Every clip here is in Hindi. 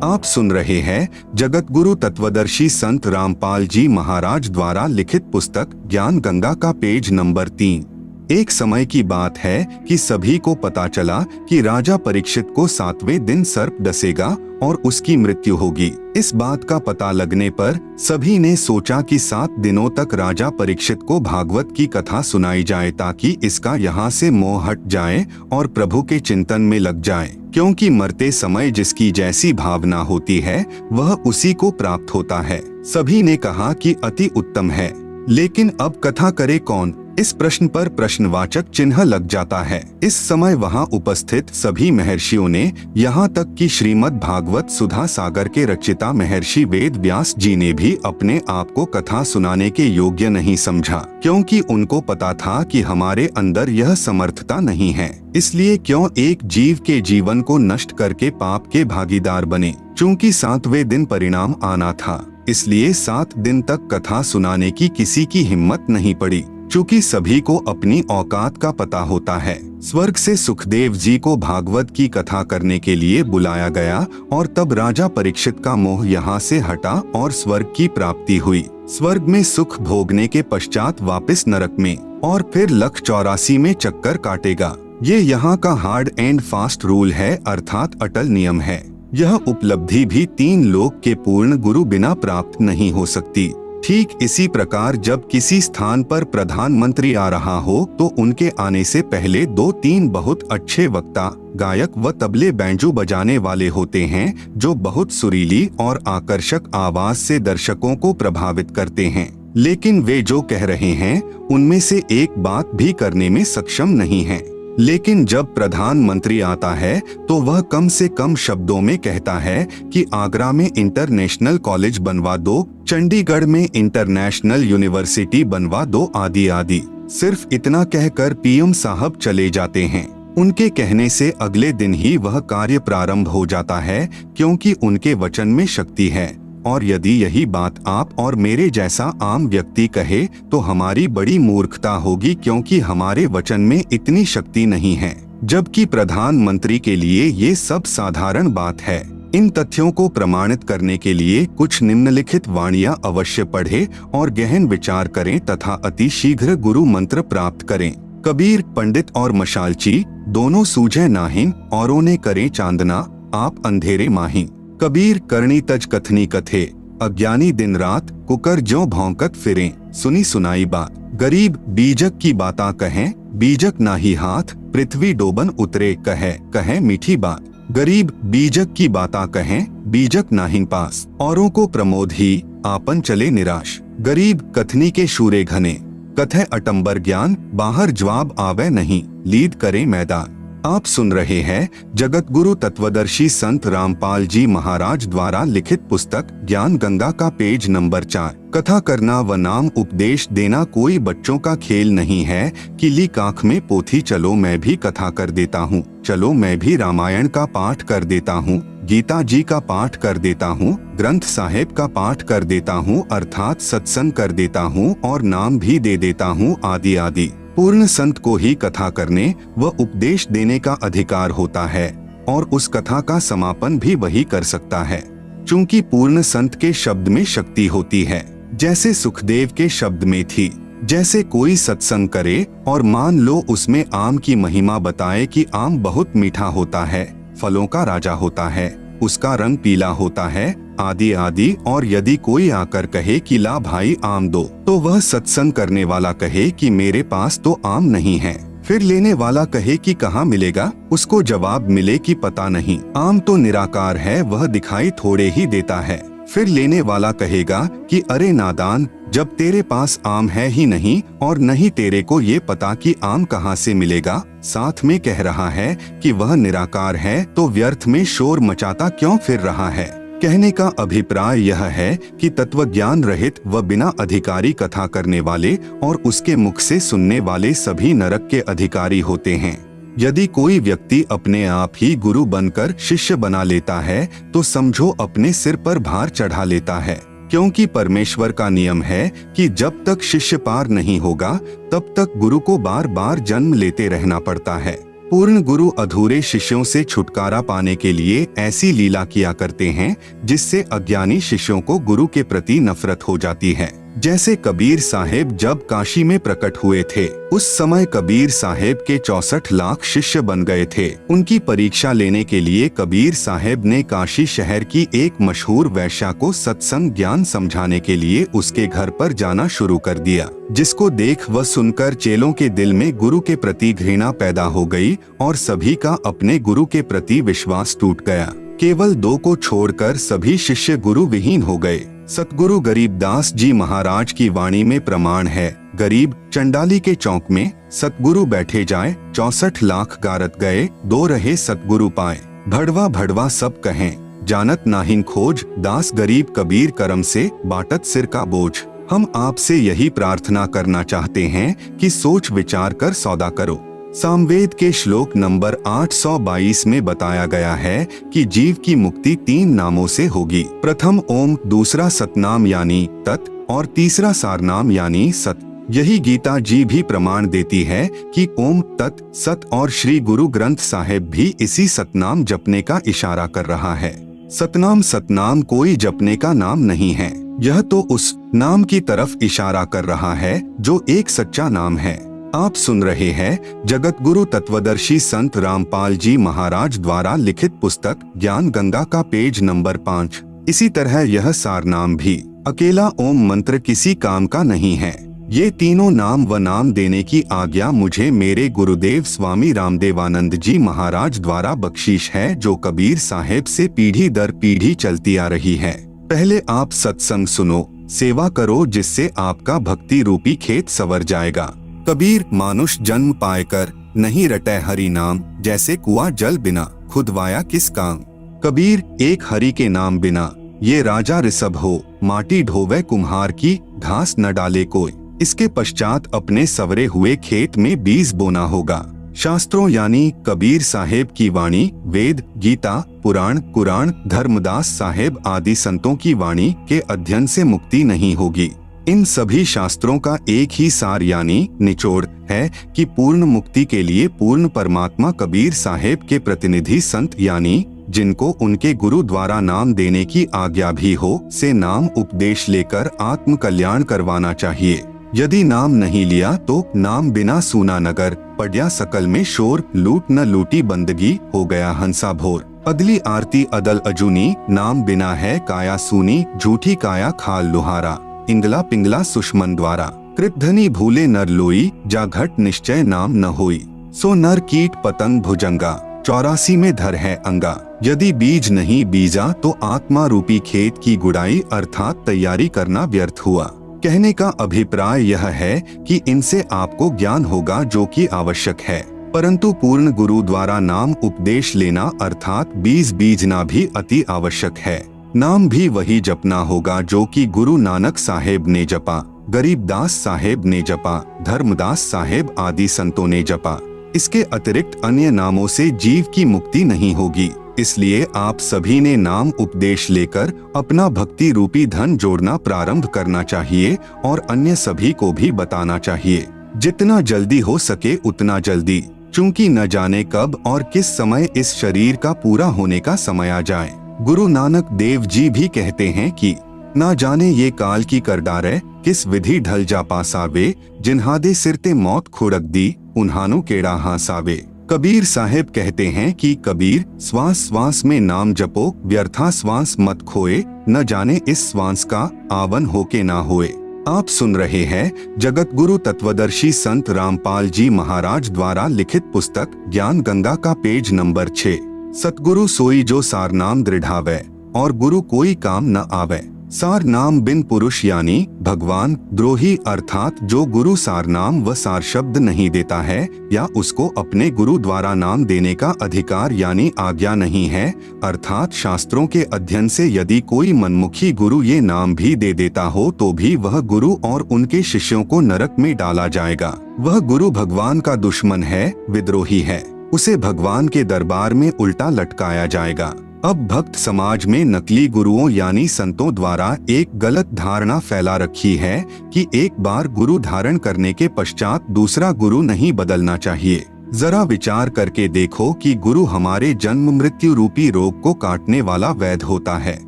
आप सुन रहे हैं जगत गुरु तत्वदर्शी संत रामपाल जी महाराज द्वारा लिखित पुस्तक ज्ञान गंगा का पेज नंबर 3। एक समय की बात है कि सभी को पता चला कि राजा परीक्षित को 7वें दिन सर्प डसेगा और उसकी मृत्यु होगी। इस बात का पता लगने पर सभी ने सोचा कि 7 दिनों तक राजा परीक्षित को भागवत की कथा सुनाई जाए ताकि इसका यहाँ से मोह हट जाए और प्रभु के चिंतन में लग जाए, क्योंकि मरते समय जिसकी जैसी भावना होती है वह उसी को प्राप्त होता है। सभी ने कहा कि अति उत्तम है, लेकिन अब कथा करे कौन? इस प्रश्न पर प्रश्नवाचक चिन्ह लग जाता है। इस समय वहां उपस्थित सभी महर्षियों ने, यहाँ तक कि श्रीमद् भागवत सुधा सागर के रचिता महर्षि वेद व्यास जी ने भी अपने आप को कथा सुनाने के योग्य नहीं समझा, क्योंकि उनको पता था कि हमारे अंदर यह समर्थता नहीं है। इसलिए क्यों एक जीव के जीवन को नष्ट करके पाप के भागीदार बने। चूँकि 7वें दिन परिणाम आना था, इसलिए 7 दिन तक कथा सुनाने की किसी की हिम्मत नहीं पड़ी। चूँकि सभी को अपनी औकात का पता होता है। स्वर्ग से सुखदेव जी को भागवत की कथा करने के लिए बुलाया गया और तब राजा परीक्षित का मोह यहाँ से हटा और स्वर्ग की प्राप्ति हुई। स्वर्ग में सुख भोगने के पश्चात वापस नरक में और फिर 184 में चक्कर काटेगा। ये यहाँ का हार्ड एंड फास्ट रूल है, अर्थात अटल नियम है। यह उपलब्धि भी 3 लोक के पूर्ण गुरु बिना प्राप्त नहीं हो सकती। ठीक इसी प्रकार जब किसी स्थान पर प्रधानमंत्री आ रहा हो तो उनके आने से पहले 2-3 बहुत अच्छे वक्ता, गायक व तबले बैंजो बजाने वाले होते हैं, जो बहुत सुरीली और आकर्षक आवाज से दर्शकों को प्रभावित करते हैं। लेकिन वे जो कह रहे हैं उनमें से एक बात भी करने में सक्षम नहीं है। लेकिन जब प्रधानमंत्री आता है तो वह कम से कम शब्दों में कहता है कि आगरा में इंटरनेशनल कॉलेज बनवा दो, चंडीगढ़ में इंटरनेशनल यूनिवर्सिटी बनवा दो, आदि आदि। सिर्फ इतना कहकर पीएम साहब चले जाते हैं। उनके कहने से अगले दिन ही वह कार्य प्रारंभ हो जाता है, क्योंकि उनके वचन में शक्ति है। और यदि यही बात आप और मेरे जैसा आम व्यक्ति कहे तो हमारी बड़ी मूर्खता होगी, क्योंकि हमारे वचन में इतनी शक्ति नहीं है, जबकि प्रधानमंत्री के लिए ये सब साधारण बात है। इन तथ्यों को प्रमाणित करने के लिए कुछ निम्नलिखित वाणियां अवश्य पढ़े और गहन विचार करें तथा अति शीघ्र गुरु मंत्र प्राप्त करें। कबीर पंडित और मशालची दोनों सूझे नाहिन, औरों ने करे चांदना, आप अंधेरे माही। कबीर करनी तज कथनी कथे, अज्ञानी दिन रात कुकर ज्यों भौंकत फिरें, सुनी सुनाई बात। गरीब बीजक की बाता कहें, बीजक नाही हाथ, पृथ्वी डोबन उतरे, कहे कहे मीठी बात। गरीब बीजक की बाता कहें, बीजक नाहिन पास, औरों को प्रमोद ही, आपन चले निराश। गरीब कथनी के शूरे घने, कथे अटंबर ज्ञान, बाहर जवाब आवे नहीं, लीद करे मैदान। आप सुन रहे हैं जगत गुरु तत्वदर्शी संत रामपाल जी महाराज द्वारा लिखित पुस्तक ज्ञान गंगा का पेज नंबर 4। कथा करना व नाम उपदेश देना कोई बच्चों का खेल नहीं है कि ली काख में पोथी, चलो मैं भी कथा कर देता हूँ, चलो मैं भी रामायण का पाठ कर देता हूँ, गीता जी का पाठ कर देता हूँ, ग्रंथ साहेब का पाठ कर देता हूँ, अर्थात सत्संग कर देता हूँ और नाम भी दे देता हूँ, आदि आदि। पूर्ण संत को ही कथा करने व उपदेश देने का अधिकार होता है और उस कथा का समापन भी वही कर सकता है। चूंकि पूर्ण संत के शब्द में शक्ति होती है, जैसे सुखदेव के शब्द में थी। जैसे कोई सत्संग करे और मान लो उसमें आम की महिमा बताए कि आम बहुत मीठा होता है, फलों का राजा होता है, उसका रंग पीला होता है, आदि आदि। और यदि कोई आकर कहे कि ला भाई आम दो, तो वह सत्संग करने वाला कहे कि मेरे पास तो आम नहीं है। फिर लेने वाला कहे कि कहाँ मिलेगा, उसको जवाब मिले कि पता नहीं, आम तो निराकार है, वह दिखाई थोड़े ही देता है। फिर लेने वाला कहेगा कि अरे नादान, जब तेरे पास आम है ही नहीं और नहीं तेरे को ये पता कि आम कहाँ से मिलेगा, साथ में कह रहा है कि वह निराकार है, तो व्यर्थ में शोर मचाता क्यों फिर रहा है। कहने का अभिप्राय यह है कि तत्वज्ञान रहित व बिना अधिकारी कथा करने वाले और उसके मुख से सुनने वाले सभी नरक के अधिकारी होते हैं। यदि कोई व्यक्ति अपने आप ही गुरु बनकर शिष्य बना लेता है तो समझो अपने सिर पर भार चढ़ा लेता है, क्योंकि परमेश्वर का नियम है कि जब तक शिष्य पार नहीं होगा तब तक गुरु को बार बार जन्म लेते रहना पड़ता है। पूर्ण गुरु अधूरे शिष्यों से छुटकारा पाने के लिए ऐसी लीला किया करते हैं जिससे अज्ञानी शिष्यों को गुरु के प्रति नफरत हो जाती है। जैसे कबीर साहेब जब काशी में प्रकट हुए थे, उस समय कबीर साहेब के 64 लाख शिष्य बन गए थे। उनकी परीक्षा लेने के लिए कबीर साहेब ने काशी शहर की एक मशहूर वैश्या को सत्संग ज्ञान समझाने के लिए उसके घर पर जाना शुरू कर दिया, जिसको देख व सुनकर चेलों के दिल में गुरु के प्रति घृणा पैदा हो गई और सभी का अपने गुरु के प्रति विश्वास टूट गया। केवल 2 को छोड़कर सभी शिष्य गुरु विहीन हो गए। सतगुरु गरीबदास जी महाराज की वाणी में प्रमाण है, गरीब चंडाली के चौक में सतगुरु बैठे जाए, 64 लाख गारत गए, 2 रहे सतगुरु पाए। भड़वा भड़वा सब कहें, जानत नाहिन खोज, दास गरीब कबीर करम से बाटत सिर का बोझ। हम आपसे यही प्रार्थना करना चाहते हैं कि सोच विचार कर सौदा करो। सामवेद के श्लोक नंबर 822 में बताया गया है कि जीव की मुक्ति 3 नामों से होगी। प्रथम ओम, दूसरा सतनाम यानी तत् और तीसरा सारनाम यानी सत। यही गीता जी भी प्रमाण देती है कि ओम, तत्, सत और श्री गुरु ग्रंथ साहिब भी इसी सतनाम जपने का इशारा कर रहा है। सतनाम सतनाम कोई जपने का नाम नहीं है, यह तो उस नाम की तरफ इशारा कर रहा है जो एक सच्चा नाम है। आप सुन रहे हैं जगत गुरु तत्वदर्शी संत रामपाल जी महाराज द्वारा लिखित पुस्तक ज्ञान गंगा का पेज नंबर 5। इसी तरह यह सारनाम भी अकेला ओम मंत्र किसी काम का नहीं है। ये तीनों नाम व नाम देने की आज्ञा मुझे मेरे गुरुदेव स्वामी रामदेवानंद जी महाराज द्वारा बख्शीश है, जो कबीर साहेब से पीढ़ी दर पीढ़ी चलती आ रही है। पहले आप सत्संग सुनो, सेवा करो, जिससे आपका भक्ति रूपी खेत संवर जाएगा। कबीर मानुष जन्म पाएकर नहीं रटे हरि नाम, जैसे कुआं जल बिना खुदवाया किस काम। कबीर एक हरि के नाम बिना ये राजा ऋषभ हो, माटी ढोवे कुम्हार की, घास न डाले कोई। इसके पश्चात अपने सवरे हुए खेत में बीज बोना होगा। शास्त्रों यानी कबीर साहेब की वाणी, वेद, गीता, पुराण, कुरान, धर्मदास साहेब आदि संतों की वाणी के अध्ययन से मुक्ति नहीं होगी। इन सभी शास्त्रों का एक ही सार यानी निचोड़ है कि पूर्ण मुक्ति के लिए पूर्ण परमात्मा कबीर साहेब के प्रतिनिधि संत यानी जिनको उनके गुरु द्वारा नाम देने की आज्ञा भी हो, से नाम उपदेश लेकर आत्म कल्याण करवाना चाहिए। यदि नाम नहीं लिया तो नाम बिना सूना नगर, पड़या सकल में शोर, लूट न लूटी बंदगी, हो गया हंसा भोर। अदली आरती अदल अजूनी, नाम बिना है काया सूनी, झूठी काया खाल लुहारा। इंगला पिंगला सुषमन द्वारा, कृतधनी भूले नर लोई, जा घट निश्चय नाम न होई। सो नर कीट पतंग भुजंगा, 84 में धर है अंगा। यदि बीज नहीं बीजा तो आत्मा रूपी खेत की गुड़ाई अर्थात तैयारी करना व्यर्थ हुआ। कहने का अभिप्राय यह है कि इनसे आपको ज्ञान होगा जो कि आवश्यक है, परंतु पूर्ण गुरु द्वारा नाम उपदेश लेना अर्थात बीज बीजना भी अति आवश्यक है। नाम भी वही जपना होगा जो कि गुरु नानक साहेब ने जपा, गरीबदास साहेब ने जपा, धर्मदास साहेब आदि संतों ने जपा। इसके अतिरिक्त अन्य नामों से जीव की मुक्ति नहीं होगी। इसलिए आप सभी ने नाम उपदेश लेकर अपना भक्ति रूपी धन जोड़ना प्रारंभ करना चाहिए और अन्य सभी को भी बताना चाहिए। जितना जल्दी हो सके उतना जल्दी, चूंकि न जाने कब और किस समय इस शरीर का पूरा होने का समय आ जाए। गुरु नानक देव जी भी कहते हैं कि ना जाने ये काल की कर डारे, किस विधि ढल जा पासावे, जिन्हादे सिरते मौत खुड़क दी, उन्हानु केड़ा हासावे। कबीर साहेब कहते हैं कि कबीर श्वास श्वास में नाम जपो, व्यर्था श्वास मत खोए, न जाने इस श्वास का आवन हो के ना होए। आप सुन रहे हैं जगत गुरु तत्वदर्शी संत रामपाल जी महाराज द्वारा लिखित पुस्तक ज्ञान गंगा का पेज नंबर 6। सतगुरु सोई जो सार नाम दृढ़ावे, और गुरु कोई काम न आवे। सार नाम बिन पुरुष यानी भगवान द्रोही, अर्थात जो गुरु सार नाम व सार शब्द नहीं देता है या उसको अपने गुरु द्वारा नाम देने का अधिकार यानी आज्ञा नहीं है, अर्थात शास्त्रों के अध्ययन से यदि कोई मनमुखी गुरु ये नाम भी दे देता हो तो भी वह गुरु और उनके शिष्यों को नरक में डाला जाएगा। वह गुरु भगवान का दुश्मन है, विद्रोही है, उसे भगवान के दरबार में उल्टा लटकाया जाएगा। अब भक्त समाज में नकली गुरुओं यानी संतों द्वारा एक गलत धारणा फैला रखी है कि एक बार गुरु धारण करने के पश्चात दूसरा गुरु नहीं बदलना चाहिए। जरा विचार करके देखो कि गुरु हमारे जन्म मृत्यु रूपी रोग को काटने वाला वैद्य होता है।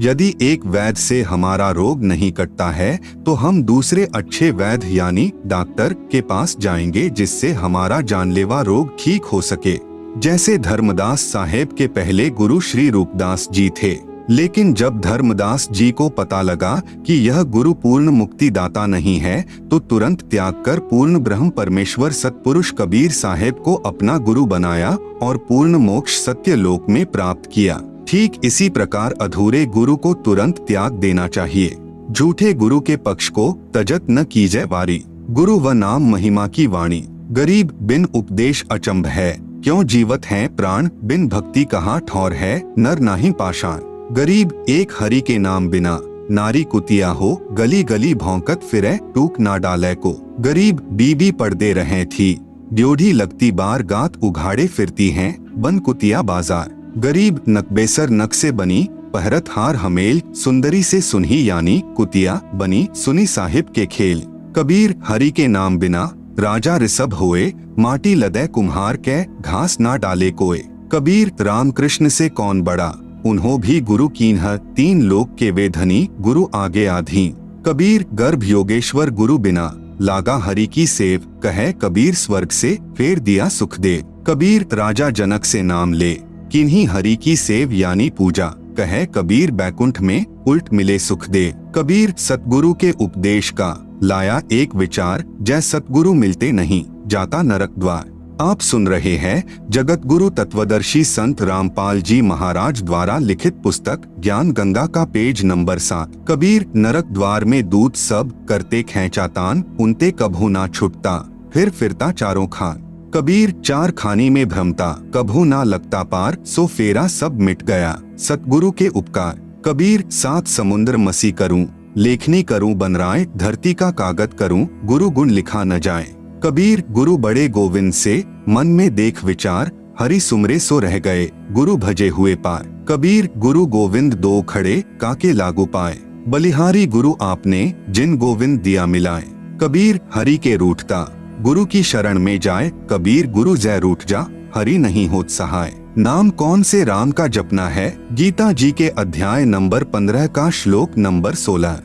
यदि एक वैद्य से हमारा रोग नहीं कटता है तो हम दूसरे अच्छे वैद्य यानी डॉक्टर के पास जाएंगे, जिससे हमारा जानलेवा रोग ठीक हो सके। जैसे धर्मदास साहेब के पहले गुरु श्री रूपदास जी थे, लेकिन जब धर्मदास जी को पता लगा कि यह गुरु पूर्ण मुक्ति दाता नहीं है तो तुरंत त्याग कर पूर्ण ब्रह्म परमेश्वर सतपुरुष कबीर साहेब को अपना गुरु बनाया और पूर्ण मोक्ष सत्य लोक में प्राप्त किया। ठीक इसी प्रकार अधूरे गुरु को तुरंत त्याग देना चाहिए। झूठे गुरु के पक्ष को तजत न कीजय वारी, गुरु व नाम महिमा की वाणी। गरीब बिन उपदेश अचंभ है, क्यों जीवत हैं प्राण, बिन भक्ति कहाँ ठौर है, नर नाही पाषाण। गरीब एक हरि के नाम बिना, नारी कुतिया हो, गली गली भौंकत फिरे, टूक ना डाले को। गरीब बीबी पड़दे रहे थी, ड्योढ़ी लगती बार गात उघाड़े फिरती हैं, बन कुतिया बाजार। गरीब नकबेसर नक से बनी, पहरत हार हमेल, सुंदरी से सुनही यानी कुतिया बनी, सुनी साहिब के खेल। कबीर हरि के नाम बिना, राजा ऋषभ होए, माटी लदे कुम्हार के, घास ना डाले कोए। कबीर रामकृष्ण से कौन बड़ा, उन्हों भी गुरु कीन्ह, तीन लोक के वे धनी, गुरु आगे आधी। कबीर गर्भ योगेश्वर गुरु बिना, लागा हरि की सेव, कहे कबीर स्वर्ग से फेर दिया सुख दे। कबीर राजा जनक से नाम ले, किन्हीं हरि की सेव यानी पूजा, कहे कबीर बैकुंठ में उल्ट मिले सुख दे। कबीर सतगुरु के उपदेश का लाया एक विचार, जय सतगुरु मिलते नहीं, जाता नरक द्वार। आप सुन रहे हैं जगत गुरु तत्वदर्शी संत रामपाल जी महाराज द्वारा लिखित पुस्तक ज्ञान गंगा का पेज नंबर 7। कबीर नरक द्वार में दूत सब करते खेचातान, उनते कभू ना छुटता, फिर फिरता चारों खान। कबीर चार खानी में भ्रमता, कभू ना लगता पार, सो फेरा सब मिट गया सतगुरु के उपकार। कबीर सात समुद्र मसी करूं, लेखनी करूं बनराय, धरती का कागज करूं, गुरु गुण लिखा न जाए। कबीर गुरु बड़े गोविंद से, मन में देख विचार, हरि सुमरे सो रह गए, गुरु भजे हुए पार। कबीर गुरु गोविंद दो खड़े, काके लागू पाए, बलिहारी गुरु आपने, जिन गोविंद दिया मिलाए। कबीर हरि के रूठता, गुरु की शरण में जाए, कबीर गुरु जय रूठ जा, हरि नहीं होत सहाय। नाम कौन से राम का जपना है, गीता जी के अध्याय नंबर 15 का श्लोक नंबर 16।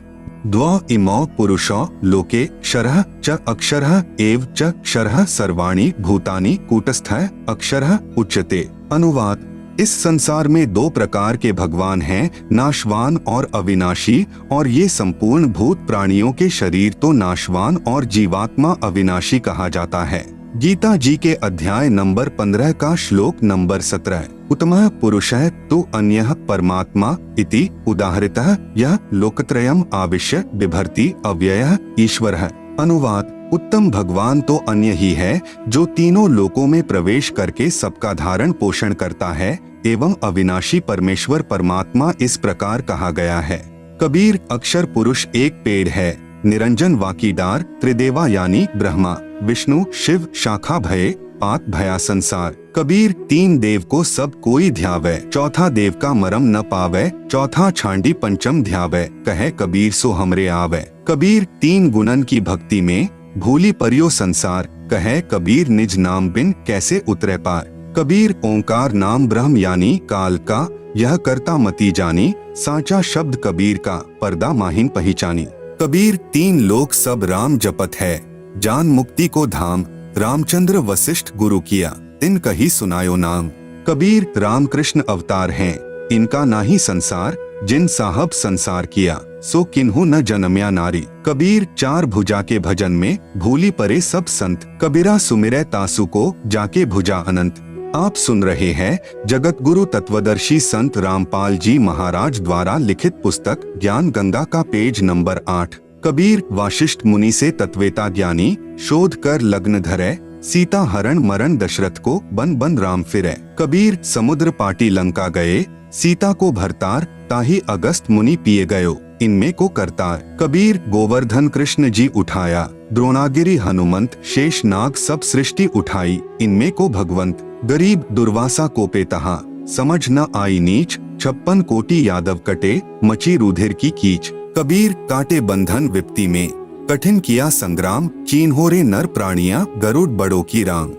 द्व इमौ पुरुषो लोके क्षरः च अक्षरः एव च क्षरः सर्वाणि भूतानि कूटस्थः अक्षरः उच्यते। अनुवाद: इस संसार में दो प्रकार के भगवान हैं, नाशवान और अविनाशी, और ये संपूर्ण भूत प्राणियों के शरीर तो नाशवान और जीवात्मा अविनाशी कहा जाता है। गीता जी के अध्याय नंबर 15 का श्लोक नंबर 17। उत्तमः पुरुषः तो अन्यः परमात्मा इति उदाहृतः यह लोकत्रयम् आविश्य बिभर्ति अव्ययः ईश्वरः। अनुवाद: उत्तम भगवान तो अन्य ही है, जो तीनों लोकों में प्रवेश करके सबका धारण पोषण करता है, एवं अविनाशी परमेश्वर परमात्मा इस प्रकार कहा गया है। कबीर अक्षर पुरुष एक पेड़ है, निरंजन वाकीदार, त्रिदेवा यानी ब्रह्मा विष्णु शिव शाखा भये, पात भया संसार। कबीर तीन देव को सब कोई ध्यावे, चौथा देव का मरम न पावे, चौथा छांडी पंचम ध्यावे, कहे कबीर सो हमरे आवे। कबीर तीन गुणन की भक्ति में भूली परियो संसार, कहे कबीर निज नाम बिन कैसे उतरे पार। कबीर ओंकार नाम ब्रह्म यानी काल का, यह करता मती जानी, साचा शब्द कबीर का, पर्दा माहिन पहचानी। कबीर तीन लोक सब राम जपत है, जान मुक्ति को धाम, रामचंद्र वशिष्ठ गुरु किया, तिन कही सुनायो नाम। कबीर रामकृष्ण अवतार हैं, इनका नाही संसार, जिन साहब संसार किया, सो किन्हु न जन्म्या नारी। कबीर चार भुजा के भजन में भूली परे सब संत, कबीरा सुमिरै तासु को, जाके भुजा अनंत। आप सुन रहे हैं जगत गुरु तत्वदर्शी संत रामपाल जी महाराज द्वारा लिखित पुस्तक ज्ञान गंगा का पेज नंबर 8। कबीर वाशिष्ठ मुनि से तत्वेता ज्ञानी, शोध कर लग्न धरे, सीता हरण मरण दशरथ को, बन बन राम फिरे। कबीर समुद्र पाटी लंका गए, सीता को भरतार, ताही अगस्त मुनि पिए गयो, इनमें को करतार। कबीर गोवर्धन कृष्ण जी उठाया, द्रोणागिरि हनुमंत, शेष नाग सब सृष्टि उठाई, इनमें को भगवंत। गरीब दुर्वासा को पेतहा, समझ न आई नीच, 56 कोटि यादव कटे, मची रुधिर की कीच। कबीर काटे बंधन विपत्ति में, कठिन किया संग्राम, चीन्होरे नर प्राणियां, गरुड़ बड़ों की राम।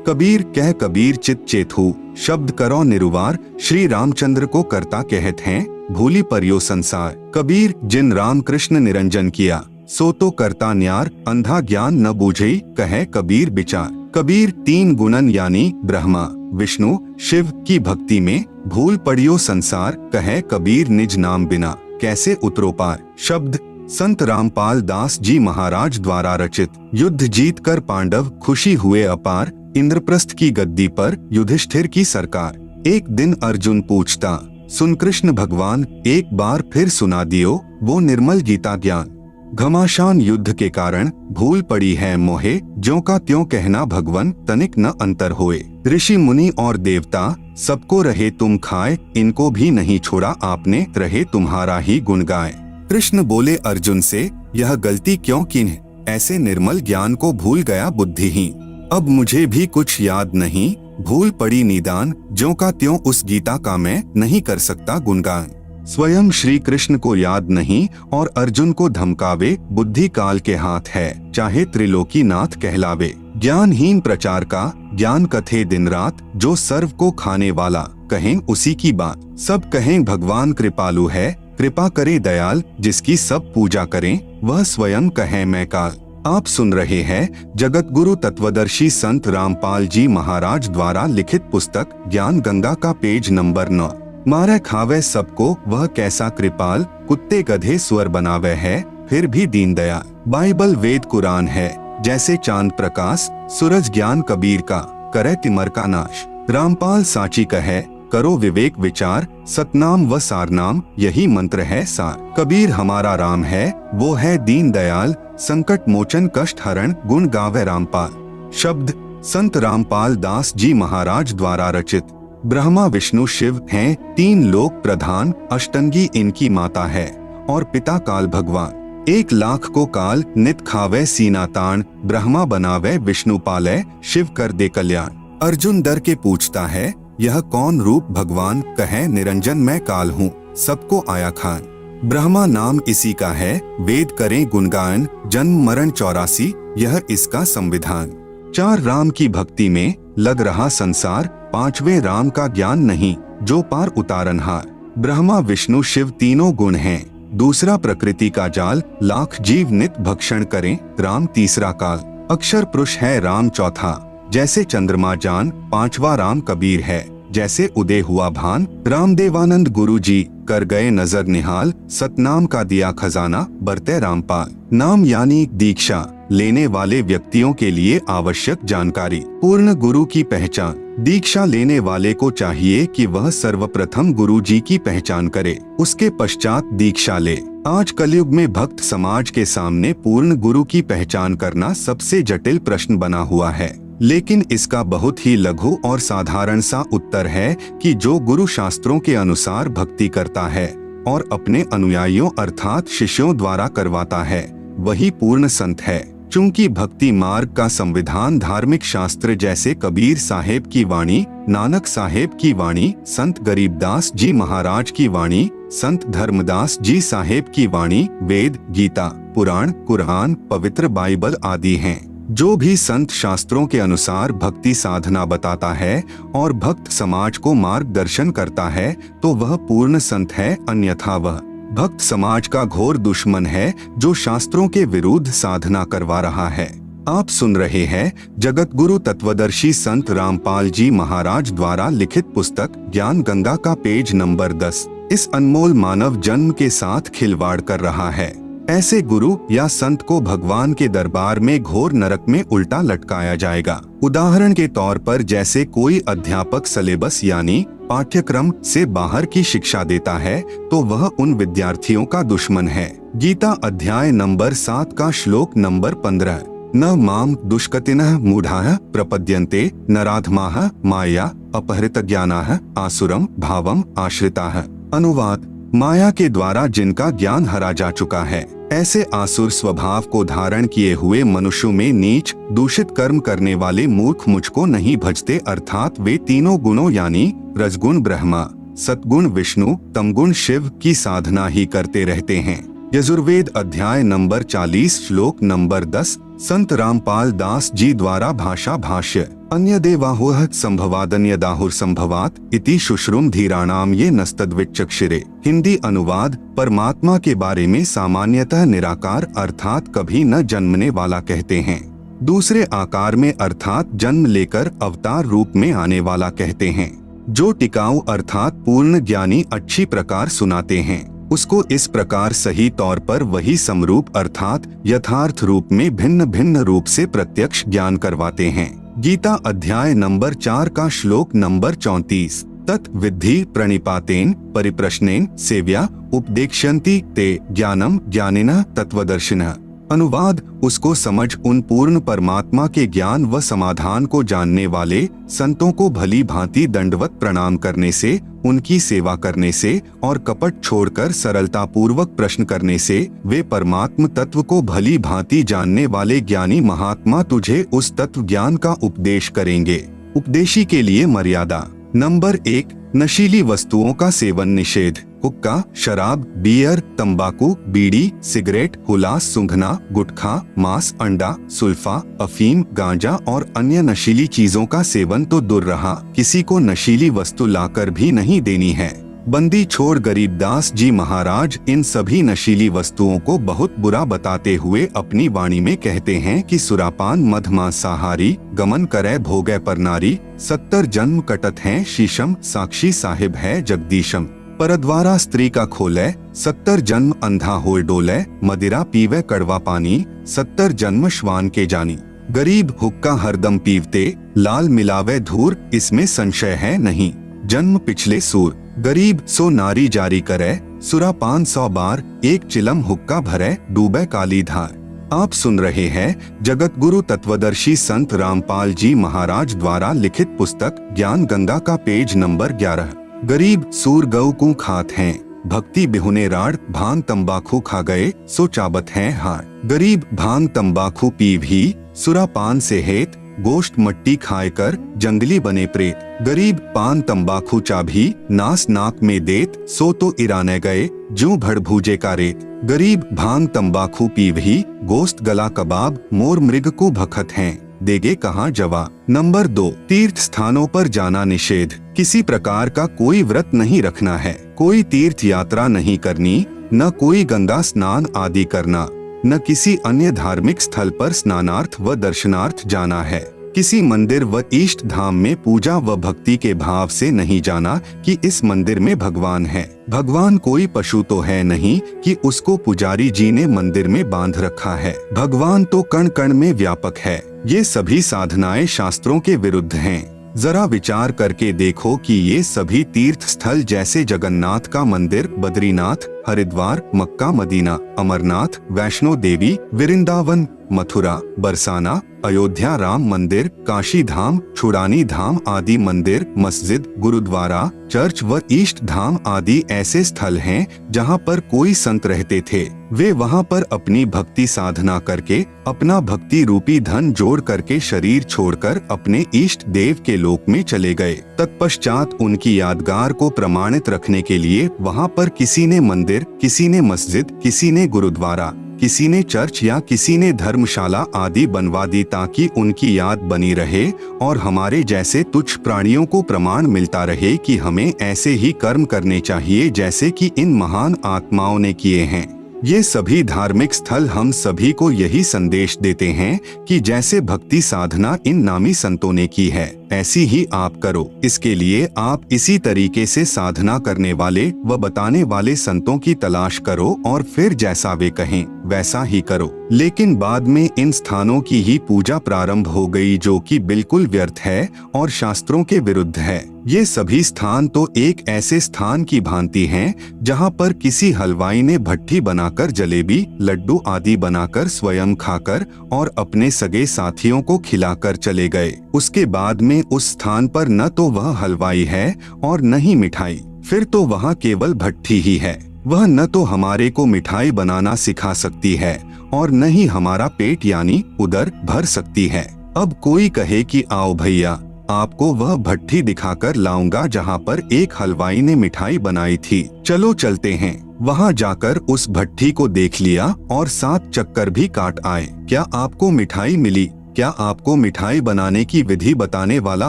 कबीर कह कबीर चित चेथु, शब्द करो निरुवार, श्री रामचंद्र को करता कहत हैं, भूली परियो संसार। कबीर जिन राम कृष्ण निरंजन किया, सो तो करता न्यार, अंधा ज्ञान न बूझई, कहे कबीर विचार। कबीर तीन गुणन यानी ब्रह्मा विष्णु शिव की भक्ति में भूल पड़ियो संसार, कहे कबीर निज नाम बिना कैसे उतरो पार। शब्द संत रामपाल दास जी महाराज द्वारा रचित। युद्ध जीत कर पांडव खुशी हुए अपार, इंद्रप्रस्थ की गद्दी पर युधिष्ठिर की सरकार। एक दिन अर्जुन पूछता, सुन कृष्ण भगवान, एक बार फिर सुना दियो वो निर्मल गीता ज्ञान। घमासान युद्ध के कारण भूल पड़ी है मोहे, ज्यों का त्यों कहना भगवन तनिक न अंतर होए। ऋषि मुनि और देवता सबको रहे तुम खाए, इनको भी नहीं छोड़ा आपने, रहे तुम्हारा ही गुण गाए। कृष्ण बोले अर्जुन से, यह गलती क्यों किन्ह, ऐसे निर्मल ज्ञान को भूल गया बुद्धिहीन। अब मुझे भी कुछ याद नहीं, भूल पड़ी निदान, ज्यों का त्यों उस गीता का मैं नहीं कर सकता गुणगान। स्वयं श्री कृष्ण को याद नहीं और अर्जुन को धमकावे, बुद्धि काल के हाथ है, चाहे त्रिलोकी नाथ कहलावे। ज्ञानहीन प्रचार का ज्ञान कथे दिन रात, जो सर्व को खाने वाला कहें उसी की बात। सब कहें भगवान कृपालु है, कृपा करे दयाल, जिसकी सब पूजा करें वह स्वयं कहे मैं काल। आप सुन रहे हैं जगत गुरु तत्वदर्शी संत रामपाल जी महाराज द्वारा लिखित पुस्तक ज्ञान गंगा का पेज नंबर 9। मारे खावे सबको वह कैसा कृपाल, कुत्ते गधे स्वर बनावे है, फिर भी दीन दयाल। बाइबल वेद कुरान है जैसे चांद प्रकाश, सूरज ज्ञान कबीर का करे तिमर का नाश। रामपाल साची कहे करो विवेक विचार, सतनाम व सारनाम यही मंत्र है सार। कबीर हमारा राम है, वो है दीन दयाल, संकट मोचन कष्ट हरण, गुण गावे रामपाल। शब्द संत रामपाल दास जी महाराज द्वारा रचित। ब्रह्मा विष्णु शिव हैं तीन लोक प्रधान, अष्टंगी इनकी माता है और पिता काल भगवान। 1,00,000 को काल नित खावे सीना तान, ब्रह्मा बनावे विष्णु पाले, शिव कर दे कल्याण। अर्जुन डर के पूछता है, यह कौन रूप भगवान, कहे निरंजन मैं काल हूँ, सबको आया खान। ब्रह्मा नाम इसी का है, वेद करें गुणगान, जन्म मरण 84 यह इसका संविधान। 4 राम की भक्ति में लग रहा संसार, 5वें राम का ज्ञान नहीं, जो पार उतारनहार। ब्रह्मा विष्णु शिव तीनों गुण हैं, दूसरा प्रकृति का जाल, लाख जीव नित भक्षण करें, राम तीसरा काल। अक्षर पुरुष है राम चौथा, जैसे चंद्रमा जान, 5वां राम कबीर है, जैसे उदय हुआ भान। रामदेवानंद गुरु जी कर गए नजर निहाल, सतनाम का दिया खजाना, बरते रामपाल। नाम यानी दीक्षा लेने वाले व्यक्तियों के लिए आवश्यक जानकारी। पूर्ण गुरु की पहचान। दीक्षा लेने वाले को चाहिए कि वह सर्वप्रथम गुरु जी की पहचान करे, उसके पश्चात दीक्षा ले। आज कलयुग में भक्त समाज के सामने पूर्ण गुरु की पहचान करना सबसे जटिल प्रश्न बना हुआ है, लेकिन इसका बहुत ही लघु और साधारण सा उत्तर है कि जो गुरु शास्त्रों के अनुसार भक्ति करता है और अपने अनुयायियों अर्थात शिष्यों द्वारा करवाता है, वही पूर्ण संत है। चूंकि भक्ति मार्ग का संविधान धार्मिक शास्त्र जैसे कबीर साहेब की वाणी, नानक साहेब की वाणी, संत गरीबदास जी महाराज की वाणी, संत धर्मदास जी साहेब की वाणी, वेद, गीता, पुराण, कुरान, पवित्र बाइबल आदि हैं। जो भी संत शास्त्रों के अनुसार भक्ति साधना बताता है और भक्त समाज को मार्गदर्शन करता है तो वह पूर्ण संत है, अन्यथा वह भक्त समाज का घोर दुश्मन है जो शास्त्रों के विरुद्ध साधना करवा रहा है। आप सुन रहे हैं जगत गुरु तत्वदर्शी संत रामपाल जी महाराज द्वारा लिखित पुस्तक ज्ञान गंगा का पेज नंबर 10। इस अनमोल मानव जन्म के साथ खिलवाड़ कर रहा है। ऐसे गुरु या संत को भगवान के दरबार में घोर नरक में उल्टा लटकाया जाएगा। उदाहरण के तौर पर जैसे कोई अध्यापक सिलेबस यानी पाठ्यक्रम से बाहर की शिक्षा देता है तो वह उन विद्यार्थियों का दुश्मन है। गीता अध्याय नंबर 7 का श्लोक नंबर 15। न माम दुष्कृतिनः मूढ़ाः प्रपद्यन्ते नराधमाः माया अपहृतज्ञानाः आसुरम भावम आश्रिताः। अनुवाद: माया के द्वारा जिनका ज्ञान हरा जा चुका है, ऐसे आसुर स्वभाव को धारण किए हुए मनुष्यों में नीच दूषित कर्म करने वाले मूर्ख मुझको नहीं भजते, अर्थात वे तीनों गुणों यानी रजगुण ब्रह्मा, सतगुण विष्णु, तमगुण शिव की साधना ही करते रहते हैं। यजुर्वेद अध्याय नंबर 40 श्लोक नंबर 10 संत रामपाल दास जी द्वारा भाषा भाष्य। अन्यदेवाहुः संभवादन्यदाहुर संभवात इति शुश्रुम धीराणाम ये नस्तद्विचक्षिरे। हिंदी अनुवाद, परमात्मा के बारे में सामान्यतः निराकार अर्थात कभी न जन्मने वाला कहते हैं। दूसरे आकार में अर्थात जन्म लेकर अवतार रूप में आने वाला कहते हैं। जो टिकाऊ अर्थात पूर्ण ज्ञानी अच्छी प्रकार सुनाते हैं, उसको इस प्रकार सही तौर पर वही समरूप अर्थात यथार्थ रूप में भिन्न भिन्न रूप से प्रत्यक्ष ज्ञान करवाते हैं। गीता अध्याय नंबर 4 का श्लोक नंबर 34। तत् विद्धि प्रणिपातेन परिप्रश्नेन सेव्या उपदेक्ष्यन्ति ते ज्ञानम ज्ञानिनः तत्वदर्शिनः। अनुवाद, उसको समझ उन पूर्ण परमात्मा के ज्ञान व समाधान को जानने वाले संतों को भली भांति दंडवत प्रणाम करने से, उनकी सेवा करने से और कपट छोड़कर सरलता पूर्वक प्रश्न करने से वे परमात्म तत्व को भली भांति जानने वाले ज्ञानी महात्मा तुझे उस तत्व ज्ञान का उपदेश करेंगे। उपदेशी के लिए मर्यादा। नंबर 1, नशीली वस्तुओं का सेवन निषेध। हुक्का, शराब, बियर, तंबाकू, बीड़ी, सिगरेट, हुलास, सूंघना, गुटखा, मांस, अंडा, सुल्फा, अफीम, गांजा और अन्य नशीली चीजों का सेवन तो दूर रहा, किसी को नशीली वस्तु लाकर भी नहीं देनी है। बंदी छोड़ गरीबदास जी महाराज इन सभी नशीली वस्तुओं को बहुत बुरा बताते हुए अपनी वाणी में कहते हैं कि सुरापान मधमांसाहारी, गमन करे भोगे पर नारी, 70 जन्म कटत हैं शीशम, साक्षी साहिब है जगदीशम। परद्वारा स्त्री का खोले, 70 जन्म अंधा होए डोले, मदिरा पीवे कड़वा पानी, 70 जन्म श्वान के जानी। गरीब हुक्का हरदम पीवते, लाल मिलावे धूर, इसमें संशय है नहीं, जन्म पिछले सूर। गरीब सो नारी जारी करे, सुरापान 100 बार, एक चिलम हुक्का भरे, डूबे काली धार। आप सुन रहे हैं जगत गुरु तत्वदर्शी संत रामपाल जी महाराज द्वारा लिखित पुस्तक ज्ञान गंगा का पेज नंबर 11। गरीब सूर गऊ को खात हैं, भक्ति बिहुने राड़, भांग तंबाकू खा गए सो चाबत हैं हार। गरीब भांग तंबाकू पीव ही, सुरापान से हेत, गोश्त मट्टी खाए कर जंगली बने प्रेत। गरीब पान तंबाकू चाभी, नास नाक में देत, सो तो इराने गए जूं भड़ भूजे का रेत। गरीब भांग तंबाकू पीवही, गोश्त गला कबाब, मोर मृग को भखत हैं, देगे कहाँ जवा। नंबर 2, तीर्थ स्थानों पर जाना निषेध। किसी प्रकार का कोई व्रत नहीं रखना है, कोई तीर्थ यात्रा नहीं करनी, न कोई गंगा स्नान आदि करना, न किसी अन्य धार्मिक स्थल पर स्नानार्थ व दर्शनार्थ जाना है। किसी मंदिर व इष्ट धाम में पूजा व भक्ति के भाव से नहीं जाना कि इस मंदिर में भगवान है। भगवान कोई पशु तो है नहीं कि उसको पुजारी जी ने मंदिर में बांध रखा है। भगवान तो कण कण में व्यापक है। ये सभी साधनाएं शास्त्रों के विरुद्ध हैं। जरा विचार करके देखो कि ये सभी तीर्थ स्थल जैसे जगन्नाथ का मंदिर, बद्रीनाथ, हरिद्वार, मक्का मदीना, अमरनाथ, वैष्णो देवी, वृंदावन, मथुरा, बरसाना, अयोध्या राम मंदिर, काशी धाम, छुड़ानी धाम आदि मंदिर, मस्जिद, गुरुद्वारा, चर्च व इष्ट धाम आदि ऐसे स्थल हैं जहाँ पर कोई संत रहते थे। वे वहाँ पर अपनी भक्ति साधना करके अपना भक्ति रूपी धन जोड़ करके शरीर छोड़कर अपने इष्ट देव के लोक में चले गए। तत्पश्चात उनकी यादगार को प्रमाणित रखने के लिए वहाँ पर किसी ने मंदिर, किसी ने मस्जिद, किसी ने गुरुद्वारा, किसी ने चर्च या किसी ने धर्मशाला आदि बनवा दी ताकि उनकी याद बनी रहे और हमारे जैसे तुच्छ प्राणियों को प्रमाण मिलता रहे कि हमें ऐसे ही कर्म करने चाहिए जैसे कि इन महान आत्माओं ने किए हैं। ये सभी धार्मिक स्थल हम सभी को यही संदेश देते हैं कि जैसे भक्ति साधना इन नामी संतों ने की है ऐसी ही आप करो। इसके लिए आप इसी तरीके से साधना करने वाले व बताने वाले संतों की तलाश करो और फिर जैसा वे कहें वैसा ही करो। लेकिन बाद में इन स्थानों की ही पूजा प्रारंभ हो गई जो कि बिल्कुल व्यर्थ है और शास्त्रों के विरुद्ध है। ये सभी स्थान तो एक ऐसे स्थान की भांति हैं जहां पर किसी हलवाई ने भट्ठी बनाकर जलेबी, लड्डू आदि बनाकर स्वयं खाकर और अपने सगे साथियों को खिलाकर चले गए। उसके बाद में उस स्थान पर न तो वह हलवाई है और न ही मिठाई, फिर तो वहाँ केवल भट्ठी ही है। वह न तो हमारे को मिठाई बनाना सिखा सकती है और न ही हमारा पेट यानी उदर भर सकती है। अब कोई कहे कि आओ भैया आपको वह भट्ठी दिखाकर लाऊंगा जहाँ पर एक हलवाई ने मिठाई बनाई थी, चलो चलते हैं। वहाँ जाकर उस भट्ठी को देख लिया और 7 चक्कर भी काट आए। क्या आपको मिठाई मिली? क्या आपको मिठाई बनाने की विधि बताने वाला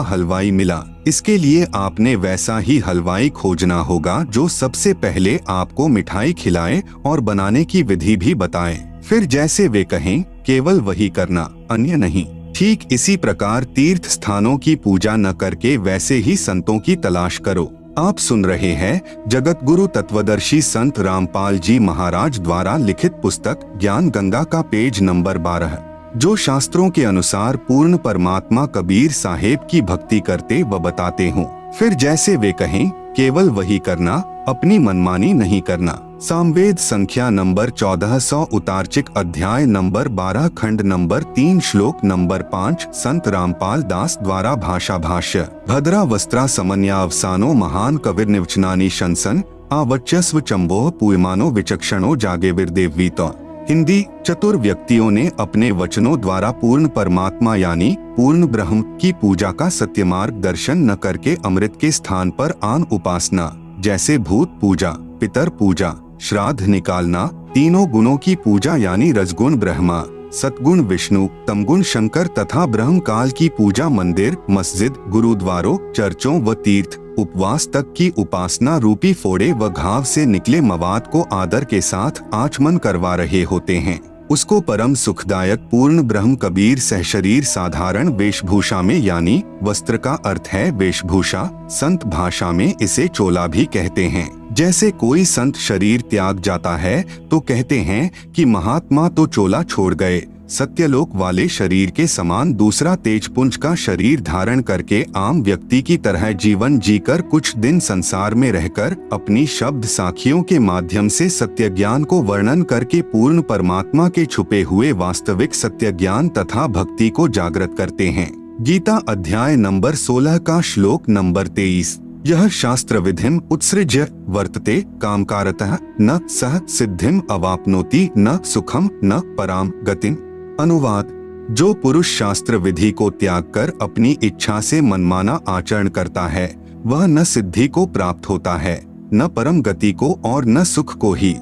हलवाई मिला? इसके लिए आपने वैसा ही हलवाई खोजना होगा जो सबसे पहले आपको मिठाई खिलाए और बनाने की विधि भी बताए। फिर जैसे वे कहें केवल वही करना, अन्य नहीं। ठीक इसी प्रकार तीर्थ स्थानों की पूजा न करके वैसे ही संतों की तलाश करो। आप सुन रहे हैं जगत गुरु तत्वदर्शी संत रामपाल जी महाराज द्वारा लिखित पुस्तक ज्ञान गंगा का पेज नंबर 12, जो शास्त्रों के अनुसार पूर्ण परमात्मा कबीर साहेब की भक्ति करते व बताते हों। फिर जैसे वे कहें केवल वही करना, अपनी मनमानी नहीं करना। सामवेद संख्या नंबर 1400 उतारचिक अध्याय नंबर 12 खंड नंबर 3 श्लोक नंबर 5 संत रामपाल दास द्वारा भाषा भाष्य। भद्रा वस्त्रा समन्यावसानो महान कविर्निवचनानि शंसन आवच्यस्व चंबोह पूयमानो विचक्षणो जागे विरदेवीतो। हिंदी। चतुर व्यक्तियों ने अपने वचनों द्वारा पूर्ण परमात्मा यानी पूर्ण ब्रह्म की पूजा का सत्यमार्ग दर्शन न करके अमृत के स्थान पर आन उपासना जैसे भूत पूजा, पितर पूजा, श्राद्ध निकालना, तीनों गुणों की पूजा यानी रजगुण ब्रह्मा, सतगुण विष्णु, तमगुण शंकर तथा ब्रह्म काल की पूजा मंदिर, मस्जिद, गुरुद्वारों, चर्चों व तीर्थ, उपवास तक की उपासना रूपी फोड़े व घाव से निकले मवाद को आदर के साथ आचमन करवा रहे होते हैं। उसको परम सुखदायक पूर्ण ब्रह्म कबीर सहशरीर साधारण वेशभूषा में यानी वस्त्र का अर्थ है वेशभूषा, संत भाषा में इसे चोला भी कहते हैं। जैसे कोई संत शरीर त्याग जाता है तो कहते हैं कि महात्मा तो चोला छोड़ गए। सत्यलोक वाले शरीर के समान दूसरा तेजपुंज का शरीर धारण करके आम व्यक्ति की तरह जीवन जीकर कुछ दिन संसार में रहकर अपनी शब्द साखियों के माध्यम से सत्य ज्ञान को वर्णन करके पूर्ण परमात्मा के छुपे हुए वास्तविक सत्य ज्ञान तथा भक्ति को जागृत करते हैं। गीता अध्याय नंबर 16 का श्लोक नंबर 23। यह शास्त्र विधिम उत्सृज्य वर्तते कामकारतः न सह सिद्धिम अवाप्नोति न सुखम न पराम गतिम। अनुवाद। जो पुरुष शास्त्र विधि को त्याग कर अपनी इच्छा से मनमाना आचरण करता है वह न सिद्धि को प्राप्त होता है, न परम गति को और न सुख को ही।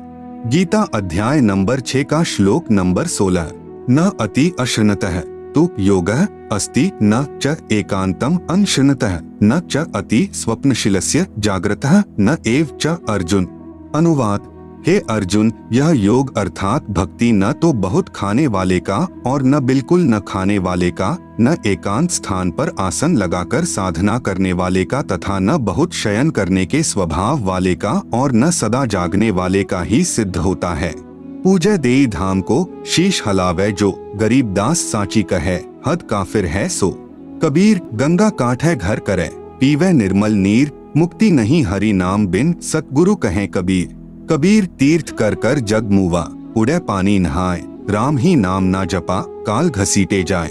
गीता अध्याय नंबर 6 का श्लोक नंबर 16। न अति अशृणतः तु योगः अस्ति न च एकांतम अनशृणतः न च अति स्वप्नशीलस्य जागृतः न एव च अर्जुन। अनुवाद। हे अर्जुन, यह योग अर्थात भक्ति न तो बहुत खाने वाले का और न बिल्कुल न खाने वाले का, न एकांत स्थान पर आसन लगाकर साधना करने वाले का तथा न बहुत शयन करने के स्वभाव वाले का और न सदा जागने वाले का ही सिद्ध होता है। पूजय देई धाम को शीश हलावे जो, गरीब दास साची कहे हद काफिर है सो। कबीर गंगा काठे घर करे पीवे निर्मल नीर, मुक्ति नहीं हरि नाम बिन सतगुरु कहे कबीर। कबीर तीर्थ कर कर जग मुवा, उड़े पानी नहाए, राम ही नाम ना जपा काल घसीटे जाए।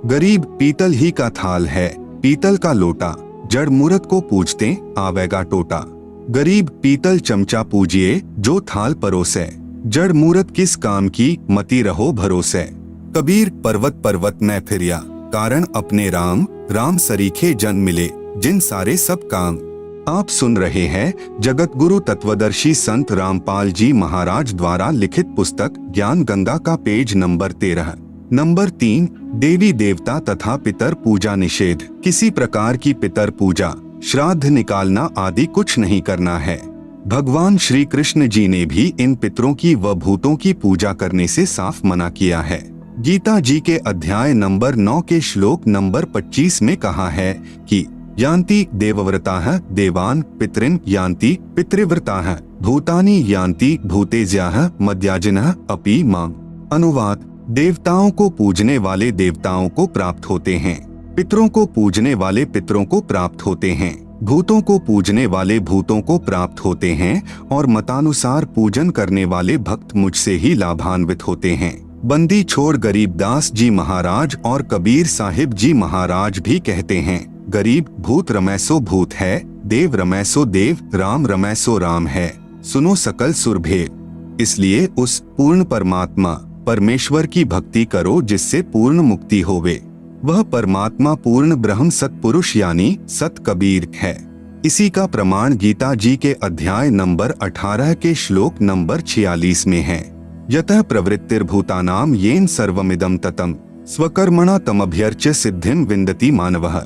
गरीब पीतल ही का थाल है, पीतल का लोटा, जड़ मूरत को पूजते आवेगा टोटा। गरीब पीतल चमचा पूजिए जो थाल परोसे, जड़ मूरत किस काम की मती रहो भरोसे। कबीर पर्वत पर्वत में फिरिया, कारण अपने राम, राम सरीखे जन मिले जिन सारे सब काम। आप सुन रहे हैं जगत गुरु तत्वदर्शी संत रामपाल जी महाराज द्वारा लिखित पुस्तक ज्ञान गंगा का पेज नंबर 13 नंबर 3 देवी देवता तथा पितर पूजा निषेध। किसी प्रकार की पितर पूजा, श्राद्ध निकालना आदि कुछ नहीं करना है। भगवान श्री कृष्ण जी ने भी इन पितरों की व भूतों की पूजा करने से साफ मना किया है। गीता जी के अध्याय नंबर 9 के श्लोक नंबर 25 में कहा है कि यान्ति देवव्रताः देवान् पितॄन् यान्ति पितृव्रताः भूतानि यान्ति भूतेज्याः मद्याजिनः अपि माम्। अनुवाद। देवताओं को पूजने वाले देवताओं को प्राप्त होते हैं, पितरों को पूजने वाले पितरों को प्राप्त होते हैं, भूतों को पूजने वाले भूतों को प्राप्त होते हैं और मतानुसार पूजन करने वाले भक्त मुझसे ही लाभान्वित होते हैं। बंदी छोड़ गरीबदास जी महाराज और कबीर साहिब जी महाराज भी कहते हैं, गरीब भूत रमैसो भूत है, देव रमैसो देव, राम रमैसो राम है, सुनो सकल सुरभेद। इसलिए उस पूर्ण परमात्मा परमेश्वर की भक्ति करो जिससे पूर्ण मुक्ति होवे। वह परमात्मा पूर्ण ब्रह्म सतपुरुष यानी सत कबीर है। इसी का प्रमाण गीता जी के अध्याय नंबर 18 के श्लोक नंबर 46 में है। यतः प्रवृत्तिर्भूतानां येन सर्वमिदं ततम् स्वकर्मणा तमभ्यर्च्य सिद्धिं विन्दति मानवः।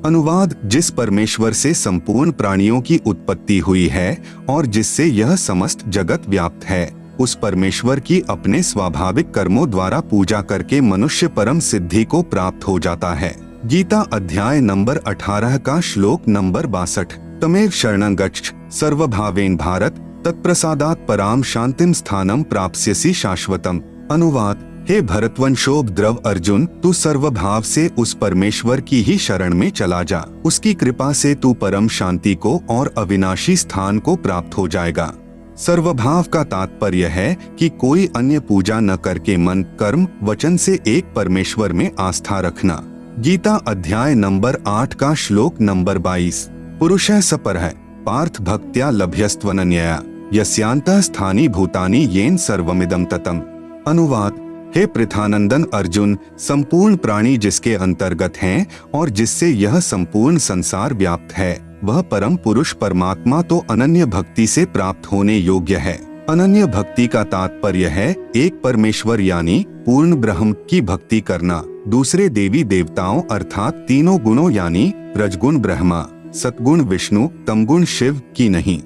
अनुवाद, जिस परमेश्वर से संपूर्ण प्राणियों की उत्पत्ति हुई है और जिससे यह समस्त जगत व्याप्त है, उस परमेश्वर की अपने स्वाभाविक कर्मों द्वारा पूजा करके मनुष्य परम सिद्धि को प्राप्त हो जाता है। गीता अध्याय नंबर 18 का श्लोक नंबर 62। तमेव शरणं गच्छ सर्वभावेन भारत तत्प्रसादात् पराम शांतिम स्थानम प्राप्स्यसि शाश्वतम। अनुवाद, हे भरतवंशोद्भव अर्जुन, तू सर्वभाव से उस परमेश्वर की ही शरण में चला जा। उसकी कृपा से तू परम शांति को और अविनाशी स्थान को प्राप्त हो जाएगा। सर्वभाव का तात्पर्य है कि कोई अन्य पूजा न करके मन, कर्म, वचन से एक परमेश्वर में आस्था रखना। गीता अध्याय नंबर 8 का श्लोक नंबर 22। पुरुषः सपरः पार्थ भक्त्या लभ्यस्त्वनन्यया यस्यान्तः स्थानि भूतानि येन सर्वमिदं ततम्। अनुवाद, हे पृथानंदन अर्जुन, संपूर्ण प्राणी जिसके अंतर्गत हैं और जिससे यह संपूर्ण संसार व्याप्त है, वह परम पुरुष परमात्मा तो अनन्य भक्ति से प्राप्त होने योग्य है। अनन्य भक्ति का तात्पर्य है एक परमेश्वर यानी पूर्ण ब्रह्म की भक्ति करना, दूसरे देवी देवताओं अर्थात तीनों गुणों यानी रजगुण ब्रह्मा, सतगुण विष्णु, तमगुण शिव की नहीं।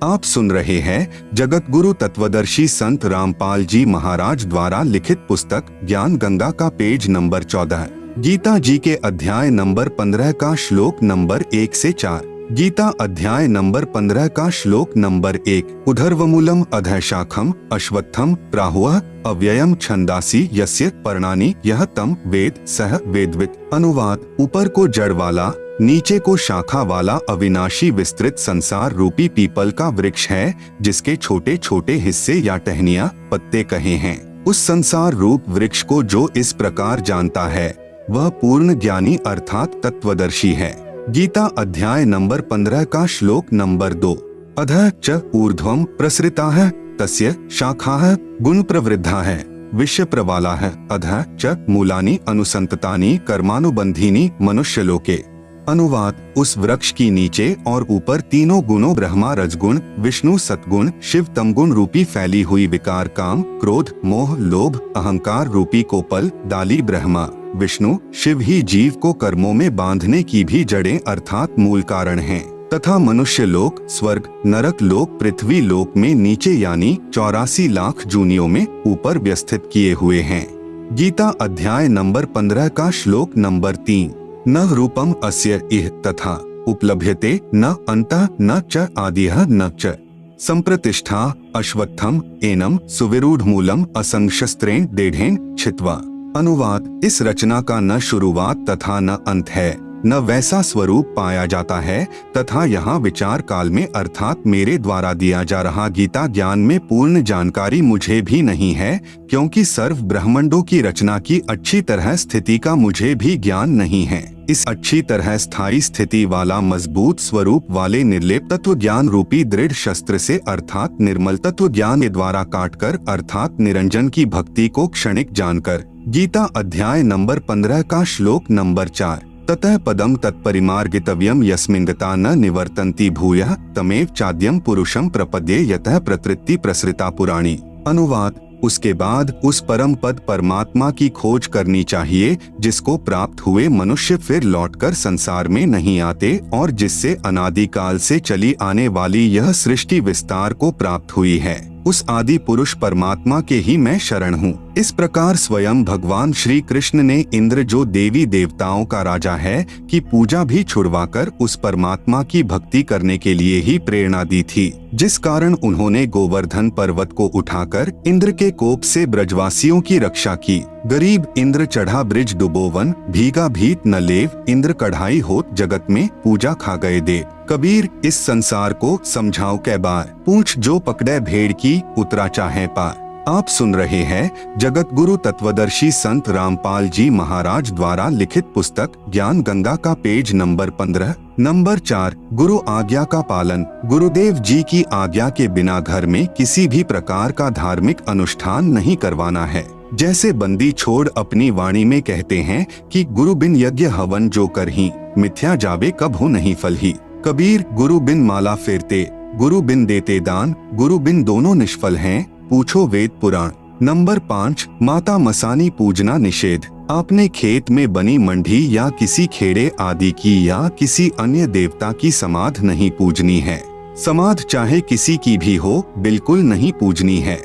आप सुन रहे हैं जगत गुरु तत्वदर्शी संत रामपाल जी महाराज द्वारा लिखित पुस्तक ज्ञान गंगा का पेज नंबर 14, गीता जी के अध्याय नंबर 15 का श्लोक नंबर 1 से 4। गीता अध्याय नंबर 15 का श्लोक नंबर 1। उधर्वमूलम अधः शाखम अश्वत्थम प्राहुः अव्ययम छंदासी यस्य पर्णानि यह तम वेद सह वेदवित्। अनुवाद, ऊपर को जड़ वाला, नीचे को शाखा वाला अविनाशी विस्तृत संसार रूपी पीपल का वृक्ष है, जिसके छोटे छोटे हिस्से या टहनियां, पत्ते कहे हैं। उस संसार रूप वृक्ष को जो इस प्रकार जानता है, वह पूर्ण ज्ञानी अर्थात तत्वदर्शी है। गीता अध्याय नंबर 15 का श्लोक नंबर 2। अधः च ऊर्ध्वं प्रसृताः तस्य शाखाः गुण प्रवृद्धाः विश्व प्रवालाः अधः च मूलानि अनुसंततानि कर्मानुबंधीनि मनुष्यलोके। अनुवाद, उस वृक्ष की नीचे और ऊपर तीनों गुणों ब्रह्मा रजगुण, विष्णु सतगुण, शिव तमगुण रूपी फैली हुई विकार काम, क्रोध, मोह, लोभ, अहंकार रूपी कोपल डाली ब्रह्मा, विष्णु, शिव ही जीव को कर्मों में बांधने की भी जड़ें अर्थात मूल कारण हैं, तथा मनुष्य लोक, स्वर्ग, नरक लोक, पृथ्वी लोक में नीचे यानी 84 लाख जूनियों में ऊपर व्यवस्थित किए हुए हैं। गीता अध्याय नंबर 15 का श्लोक नंबर 3। न रूपम अस्य इह तथा उपलभ्यते न अंतः न च आदिह न च संप्रतिष्ठा अश्वत्थम एनम सुविरूढ़ मूलम असंशस्त्रेण देढ़ेन छित्वा। अनुवाद, इस रचना का न शुरुआत तथा न अंत है, न वैसा स्वरूप पाया जाता है तथा यहाँ विचार काल में अर्थात मेरे द्वारा दिया जा रहा गीता ज्ञान में पूर्ण जानकारी मुझे भी नहीं है, क्योंकि सर्व ब्रह्मांडों की रचना की अच्छी तरह स्थिति का मुझे भी ज्ञान नहीं है। इस अच्छी तरह स्थायी स्थिति वाला मजबूत स्वरूप वाले निर्लेप तत्व ज्ञान रूपी दृढ़ शस्त्र से अर्थात निर्मल तत्व ज्ञान के द्वारा काटकर अर्थात निरंजन की भक्ति को क्षणिक जानकर गीता अध्याय नंबर 15 का श्लोक नंबर 4। ततः पदम तत्परिमार्गितव्यम यस्मिंगता न निवर्तन्ति भूयः तमेव चाद्यम पुरुषम प्रपद्ये यतः प्रतृति प्रसृता पुराणी। अनुवाद, उसके बाद उस परम पद परमात्मा की खोज करनी चाहिए, जिसको प्राप्त हुए मनुष्य फिर लौटकर संसार में नहीं आते और जिससे अनादिकाल से चली आने वाली यह सृष्टि विस्तार को प्राप्त हुई है। उस आदि पुरुष परमात्मा के ही मैं शरण हूँ। इस प्रकार स्वयं भगवान श्री कृष्ण ने इंद्र जो देवी देवताओं का राजा है की पूजा भी छुड़वाकर उस परमात्मा की भक्ति करने के लिए ही प्रेरणा दी थी, जिस कारण उन्होंने गोवर्धन पर्वत को उठाकर इंद्र के कोप से ब्रजवासियों की रक्षा की। गरीब इंद्र चढ़ा ब्रिज डुबोवन, भीगा भीत न लेव, इंद्र कढ़ाई होत जगत में, पूजा खा गए दे। कबीर, इस संसार को समझाओ कै बार, पूछ जो पकड़े भेड़ की, उतरा चाहे पार। आप सुन रहे हैं जगत गुरु तत्वदर्शी संत रामपाल जी महाराज द्वारा लिखित पुस्तक ज्ञान गंगा का पेज नंबर 15 नंबर 4। गुरु आज्ञा का पालन। गुरुदेव जी की आज्ञा के बिना घर में किसी भी प्रकार का धार्मिक अनुष्ठान नहीं करवाना है। जैसे बंदी छोड़ अपनी वाणी में कहते हैं कि गुरु बिन यज्ञ हवन जो कर ही, मिथ्या जावे कब हो नहीं फल ही। कबीर, गुरु बिन माला फेरते, गुरु बिन देते दान, गुरु बिन दोनों निष्फल हैं, पूछो वेद पुराण। नंबर 5। माता मसानी पूजना निषेध। आपने खेत में बनी मंडी या किसी खेड़े आदि की या किसी अन्य देवता की समाध नहीं पूजनी है। समाध चाहे किसी की भी हो, बिल्कुल नहीं पूजनी है।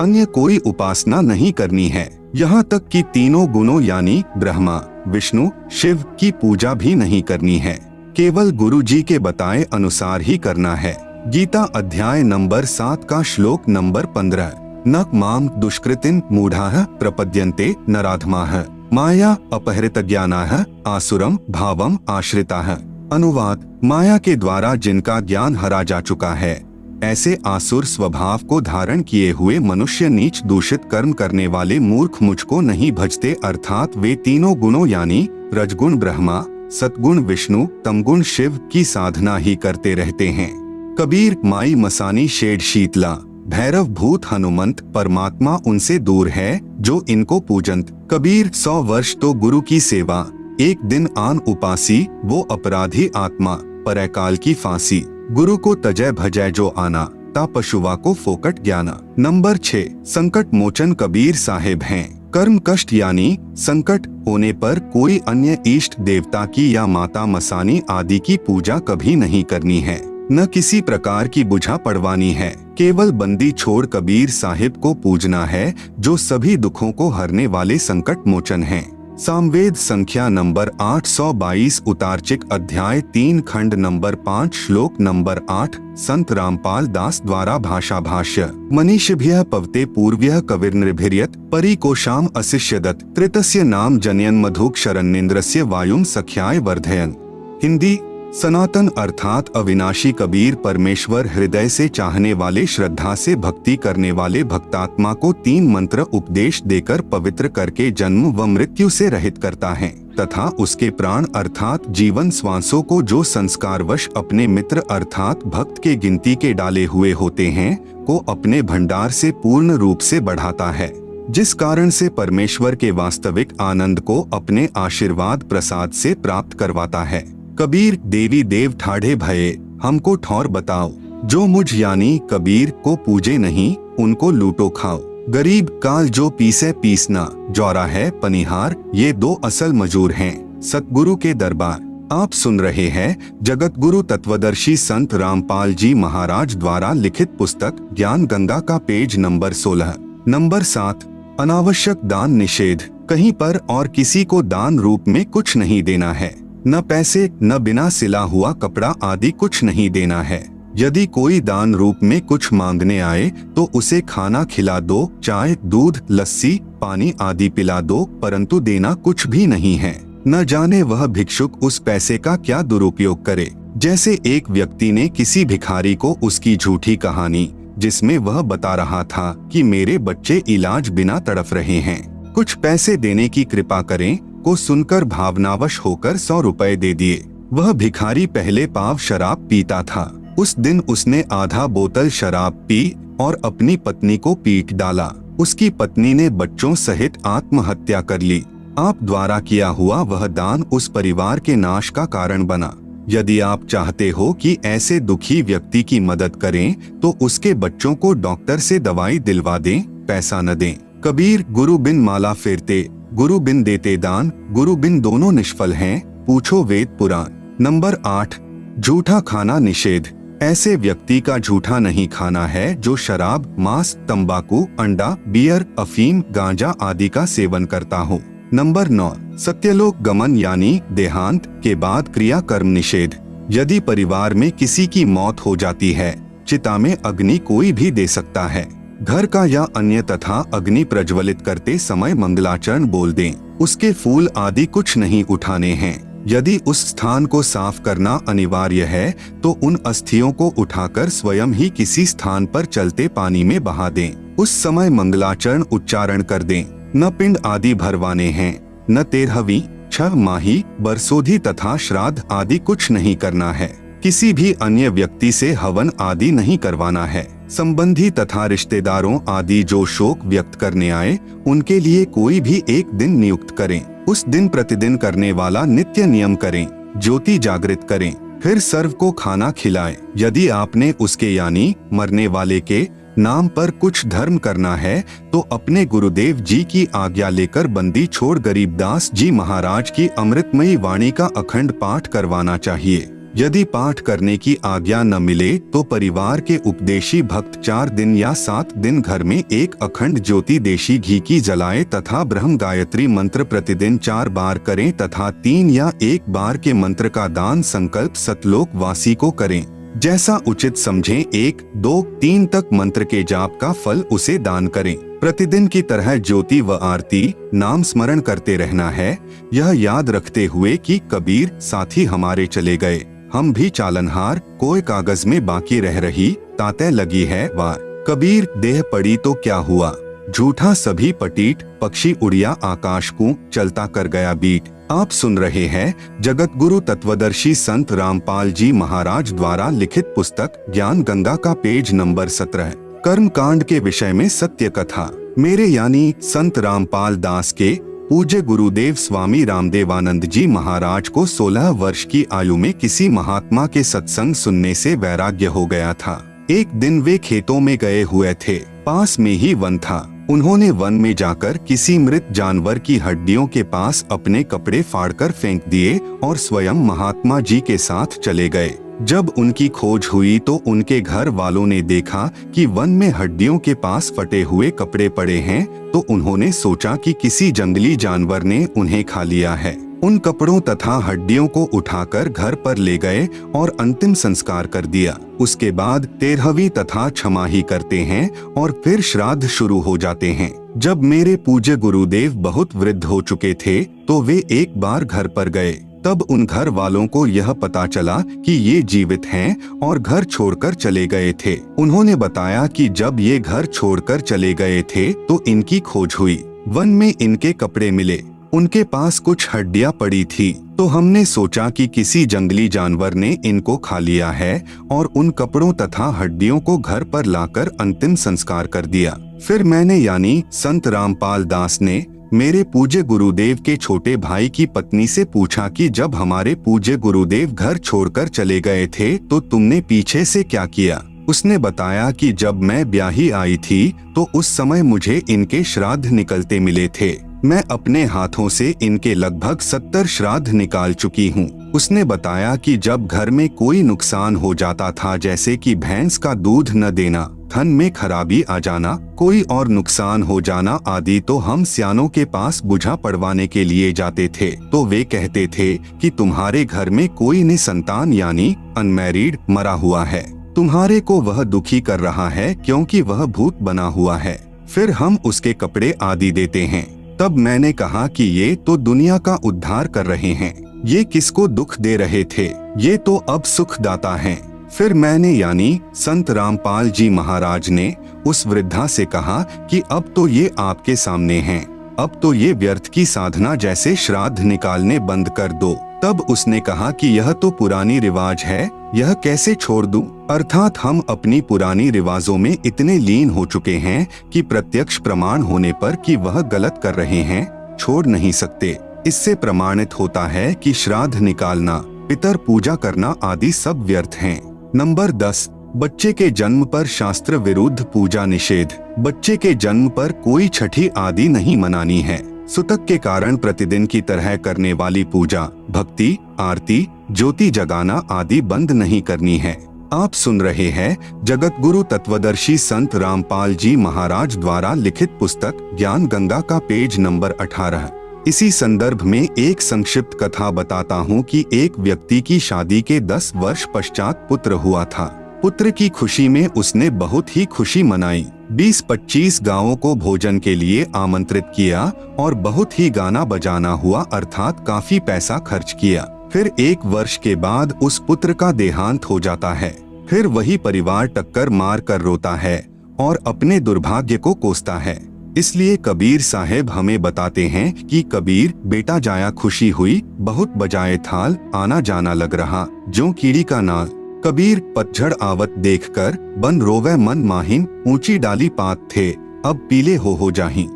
अन्य कोई उपासना नहीं करनी है। यहाँ तक कि तीनों गुणों यानी ब्रह्मा, विष्णु, शिव की पूजा भी नहीं करनी है। केवल गुरु जी के बताए अनुसार ही करना है। गीता अध्याय नंबर 7 का श्लोक नंबर 15। न माम दुष्कृतिन मूढ़ाः प्रपद्यन्ते नराधमाः माया अपहृत ज्ञानाः आसुरम भावम आश्रिताः। अनुवाद: माया के द्वारा जिनका ज्ञान हरा जा चुका है, ऐसे आसुर स्वभाव को धारण किए हुए मनुष्य नीच दूषित कर्म करने वाले मूर्ख मुझको नहीं भजते, अर्थात वे तीनों गुणों यानी रजगुण ब्रह्मा, सतगुण विष्णु, तमगुण शिव की साधना ही करते रहते हैं। कबीर माई मसानी शेड शीतला, भैरव भूत हनुमंत, परमात्मा उनसे दूर है जो इनको पूजंत। कबीर 100 वर्ष तो गुरु की सेवा, एक दिन आन उपासी, वो अपराधी आत्मा, परकाल की फांसी। गुरु को तजय भजय जो आना, ता पशुवा को फोकट ज्ञाना। नंबर 6 संकट मोचन कबीर साहेब हैं। कर्म कष्ट यानी संकट होने पर कोई अन्य इष्ट देवता की या माता मसानी आदि की पूजा कभी नहीं करनी है, न किसी प्रकार की बुझा पड़वानी है। केवल बंदी छोड़ कबीर साहिब को पूजना है, जो सभी दुखों को हरने वाले संकट मोचन हैं। सामवेद संख्या नंबर 822 उतारचिक अध्याय 3 खंड नंबर 5 श्लोक नंबर 8। संत रामपाल दास द्वारा भाषा भाष्य। मनीषिभ्यः पवते पूर्व्यः कविर्नृभिर्यत् परिकोशाम अशिष्यदत् त्रितस्य नाम जनयन मधुक शरण्येन्द्रस्य वायुम सख्याय वर्धयन। हिंदी: सनातन अर्थात अविनाशी कबीर परमेश्वर हृदय से चाहने वाले, श्रद्धा से भक्ति करने वाले भक्तात्मा को 3 मंत्र उपदेश देकर पवित्र करके जन्म व मृत्यु से रहित करता है, तथा उसके प्राण अर्थात जीवन श्वासों को जो संस्कारवश अपने मित्र अर्थात भक्त के गिनती के डाले हुए होते हैं, को अपने भंडार से पूर्ण रूप से बढ़ाता है, जिस कारण से परमेश्वर के वास्तविक आनंद को अपने आशीर्वाद प्रसाद से प्राप्त करवाता है। कबीर देवी देव ठाढ़े भये, हमको ठौर बताओ, जो मुझ यानी कबीर को पूजे नहीं, उनको लूटो खाओ। गरीब काल जो पीसे पीसना, जौरा है पनिहार, ये 2 असल मजूर हैं। सतगुरु के दरबार। आप सुन रहे हैं जगत गुरु तत्वदर्शी संत रामपाल जी महाराज द्वारा लिखित पुस्तक ज्ञान गंगा का पेज नंबर 16। नंबर 7 अनावश्यक दान निषेध। कहीं पर और किसी को दान रूप में कुछ नहीं देना है, न पैसे, न बिना सिला हुआ कपड़ा आदि कुछ नहीं देना है। यदि कोई दान रूप में कुछ मांगने आए तो उसे खाना खिला दो, चाय, दूध, लस्सी, पानी आदि पिला दो, परंतु देना कुछ भी नहीं है। न जाने वह भिक्षुक उस पैसे का क्या दुरुपयोग करे। जैसे एक व्यक्ति ने किसी भिखारी को उसकी झूठी कहानी, जिसमें वह बता रहा था कि मेरे बच्चे इलाज बिना तड़फ रहे हैं, कुछ पैसे देने की कृपा करें, को सुनकर भावनावश होकर 100 रुपए दे दिए। वह भिखारी पहले पाव शराब पीता था। उस दिन उसने आधा बोतल शराब पी और अपनी पत्नी को पीट डाला। उसकी पत्नी ने बच्चों सहित आत्महत्या कर ली। आप द्वारा किया हुआ वह दान उस परिवार के नाश का कारण बना। यदि आप चाहते हो कि ऐसे दुखी व्यक्ति की मदद करें तो उसके बच्चों को डॉक्टर से दवाई दिलवा दें, पैसा न दें। कबीर गुरु बिन माला फेरते, गुरु बिन देते दान, गुरु बिन दोनों निष्फल हैं, पूछो वेद पुराण। नंबर 8 झूठा खाना निषेध। ऐसे व्यक्ति का झूठा नहीं खाना है जो शराब, मांस, तंबाकू, अंडा, बियर, अफीम, गांजा आदि का सेवन करता हो। नंबर 9 सत्यलोक गमन यानी देहांत के बाद क्रिया कर्म निषेध। यदि परिवार में किसी की मौत हो जाती है, चिता में अग्नि कोई भी दे सकता है। घर का या अन्य तथा अग्नि प्रज्वलित करते समय मंगलाचरण बोल दें। उसके फूल आदि कुछ नहीं उठाने हैं। यदि उस स्थान को साफ करना अनिवार्य है तो उन अस्थियों को उठाकर स्वयं ही किसी स्थान पर चलते पानी में बहा दें। उस समय मंगलाचरण उच्चारण कर दें। न पिंड आदि भरवाने हैं, न 13वीं, 6 माही, बरसोधी तथा श्राद्ध आदि कुछ नहीं करना है। किसी भी अन्य व्यक्ति से हवन आदि नहीं करवाना है। संबंधी तथा रिश्तेदारों आदि जो शोक व्यक्त करने आए, उनके लिए कोई भी एक दिन नियुक्त करें। उस दिन प्रतिदिन करने वाला नित्य नियम करें। ज्योति जागृत करें, फिर सर्व को खाना खिलाए। यदि आपने उसके यानी मरने वाले के नाम पर कुछ धर्म करना है तो अपने गुरुदेव जी की आज्ञा लेकर बंदी छोड़ गरीबदास जी महाराज की अमृतमयी वाणी का अखंड पाठ करवाना चाहिए। यदि पाठ करने की आज्ञा न मिले तो परिवार के उपदेशी भक्त 4 दिन या 7 दिन घर में एक अखंड ज्योति देशी घी की जलाए तथा ब्रह्म गायत्री मंत्र प्रतिदिन 4 बार करें तथा 3 या 1 बार के मंत्र का दान संकल्प सतलोक वासी को करें। जैसा उचित समझें 1, 2, 3 तक मंत्र के जाप का फल उसे दान करें। प्रतिदिन की तरह ज्योति व आरती नाम स्मरण करते रहना है। यह याद रखते हुए कि कबीर साथी हमारे चले गए, हम भी चालनहार, कोई कागज में बाकी रह रही, ताते लगी है वार। कबीर देह पड़ी तो क्या हुआ, झूठा सभी पटीट, पक्षी उड़िया आकाश को, चलता कर गया बीट। आप सुन रहे हैं जगत गुरु तत्वदर्शी संत रामपाल जी महाराज द्वारा लिखित पुस्तक ज्ञान गंगा का पेज नंबर 17 कर्म कांड के विषय में सत्य कथा। मेरे यानी संत रामपाल दास के पूज्य गुरुदेव स्वामी रामदेवानंद जी महाराज को 16 वर्ष की आयु में किसी महात्मा के सत्संग सुनने से वैराग्य हो गया था। एक दिन वे खेतों में गए हुए थे, पास में ही वन था। उन्होंने वन में जाकर किसी मृत जानवर की हड्डियों के पास अपने कपड़े फाड़कर फेंक दिए और स्वयं महात्मा जी के साथ चले गए। जब उनकी खोज हुई तो उनके घर वालों ने देखा कि वन में हड्डियों के पास फटे हुए कपड़े पड़े हैं, तो उन्होंने सोचा कि किसी जंगली जानवर ने उन्हें खा लिया है। उन कपड़ों तथा हड्डियों को उठाकर घर पर ले गए और अंतिम संस्कार कर दिया। उसके बाद 13वीं तथा छमाही करते हैं और फिर श्राद्ध शुरू हो जाते हैं। जब मेरे पूज्य गुरुदेव बहुत वृद्ध हो चुके थे तो वे एक बार घर पर गए। तब उन घर वालों को यह पता चला कि ये जीवित हैं और घर छोड़कर चले गए थे। उन्होंने बताया कि जब ये घर छोड़कर चले गए थे तो इनकी खोज हुई। वन में इनके कपड़े मिले, उनके पास कुछ हड्डियां पड़ी थी, तो हमने सोचा कि किसी जंगली जानवर ने इनको खा लिया है और उन कपड़ों तथा हड्डियों को घर पर लाकर अंतिम संस्कार कर दिया। फिर मैंने यानी संत रामपाल दास ने मेरे पूज्य गुरुदेव के छोटे भाई की पत्नी से पूछा कि जब हमारे पूज्य गुरुदेव घर छोड़कर चले गए थे तो तुमने पीछे से क्या किया। उसने बताया कि जब मैं ब्याही आई थी तो उस समय मुझे इनके श्राद्ध निकलते मिले थे। मैं अपने हाथों से इनके लगभग 70 श्राद्ध निकाल चुकी हूँ। उसने बताया कि जब घर में कोई नुकसान हो जाता था, जैसे कि भैंस का दूध न देना, धन में खराबी आ जाना, कोई और नुकसान हो जाना आदि, तो हम सियानों के पास बुझा पड़वाने के लिए जाते थे। तो वे कहते थे कि तुम्हारे घर में कोई निसंतान यानी अनमैरिड मरा हुआ है, तुम्हारे को वह दुखी कर रहा है क्योंकि वह भूत बना हुआ है। फिर हम उसके कपड़े आदि देते हैं। तब मैंने कहा कि ये तो दुनिया का उद्धार कर रहे हैं, ये किसको दुख दे रहे थे, ये तो अब सुखदाता हैं। फिर मैंने यानी संत रामपाल जी महाराज ने उस वृद्धा से कहा कि अब तो ये आपके सामने हैं, अब तो ये व्यर्थ की साधना जैसे श्राद्ध निकालने बंद कर दो। तब उसने कहा कि यह तो पुरानी रिवाज है, यह कैसे छोड़ दूं? अर्थात हम अपनी पुरानी रिवाजों में इतने लीन हो चुके हैं कि प्रत्यक्ष प्रमाण होने पर कि वह गलत कर रहे हैं, छोड़ नहीं सकते। इससे प्रमाणित होता है कि श्राद्ध निकालना, पितर पूजा करना आदि सब व्यर्थ हैं। नंबर 10, बच्चे के जन्म पर शास्त्र विरुद्ध पूजा निषेध। बच्चे के जन्म पर कोई छठी आदि नहीं मनानी है। सुतक के कारण प्रतिदिन की तरह करने वाली पूजा, भक्ति, आरती, ज्योति जगाना आदि बंद नहीं करनी है। आप सुन रहे हैं जगत गुरु तत्वदर्शी संत रामपाल जी महाराज द्वारा लिखित पुस्तक ज्ञान गंगा का पेज नंबर 18। इसी संदर्भ में एक संक्षिप्त कथा बताता हूँ कि एक व्यक्ति की शादी के 10 वर्ष पश्चात पुत्र हुआ था। पुत्र की खुशी में उसने बहुत ही खुशी मनाई। 20-25 गांवों को भोजन के लिए आमंत्रित किया और बहुत ही गाना बजाना हुआ, अर्थात काफी पैसा खर्च किया। फिर 1 वर्ष के बाद उस पुत्र का देहांत हो जाता है। फिर वही परिवार टक्कर मार कर रोता है और अपने दुर्भाग्य को कोसता है। इसलिए कबीर साहेब हमें बताते हैं कि कबीर बेटा जाया खुशी हुई, बहुत बजाए थाल, आना जाना लग रहा जो कीड़ी का नाल। कबीर पतझड़ आवत देखकर बन रोवे मन माहिन, ऊंची डाली पात थे अब पीले हो जाही।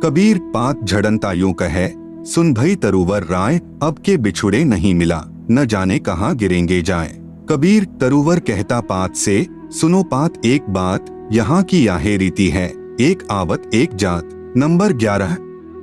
कबीर पात झड़नता यूं कहे, सुन भई तरुवर राय अब के बिछुड़े नहीं मिला। न जाने कहाँ गिरेंगे जाए। कबीर तरुवर कहता पात से, सुनो पात एक बात, यहाँ की याहे रीति है, एक आवत एक जात। नंबर 11,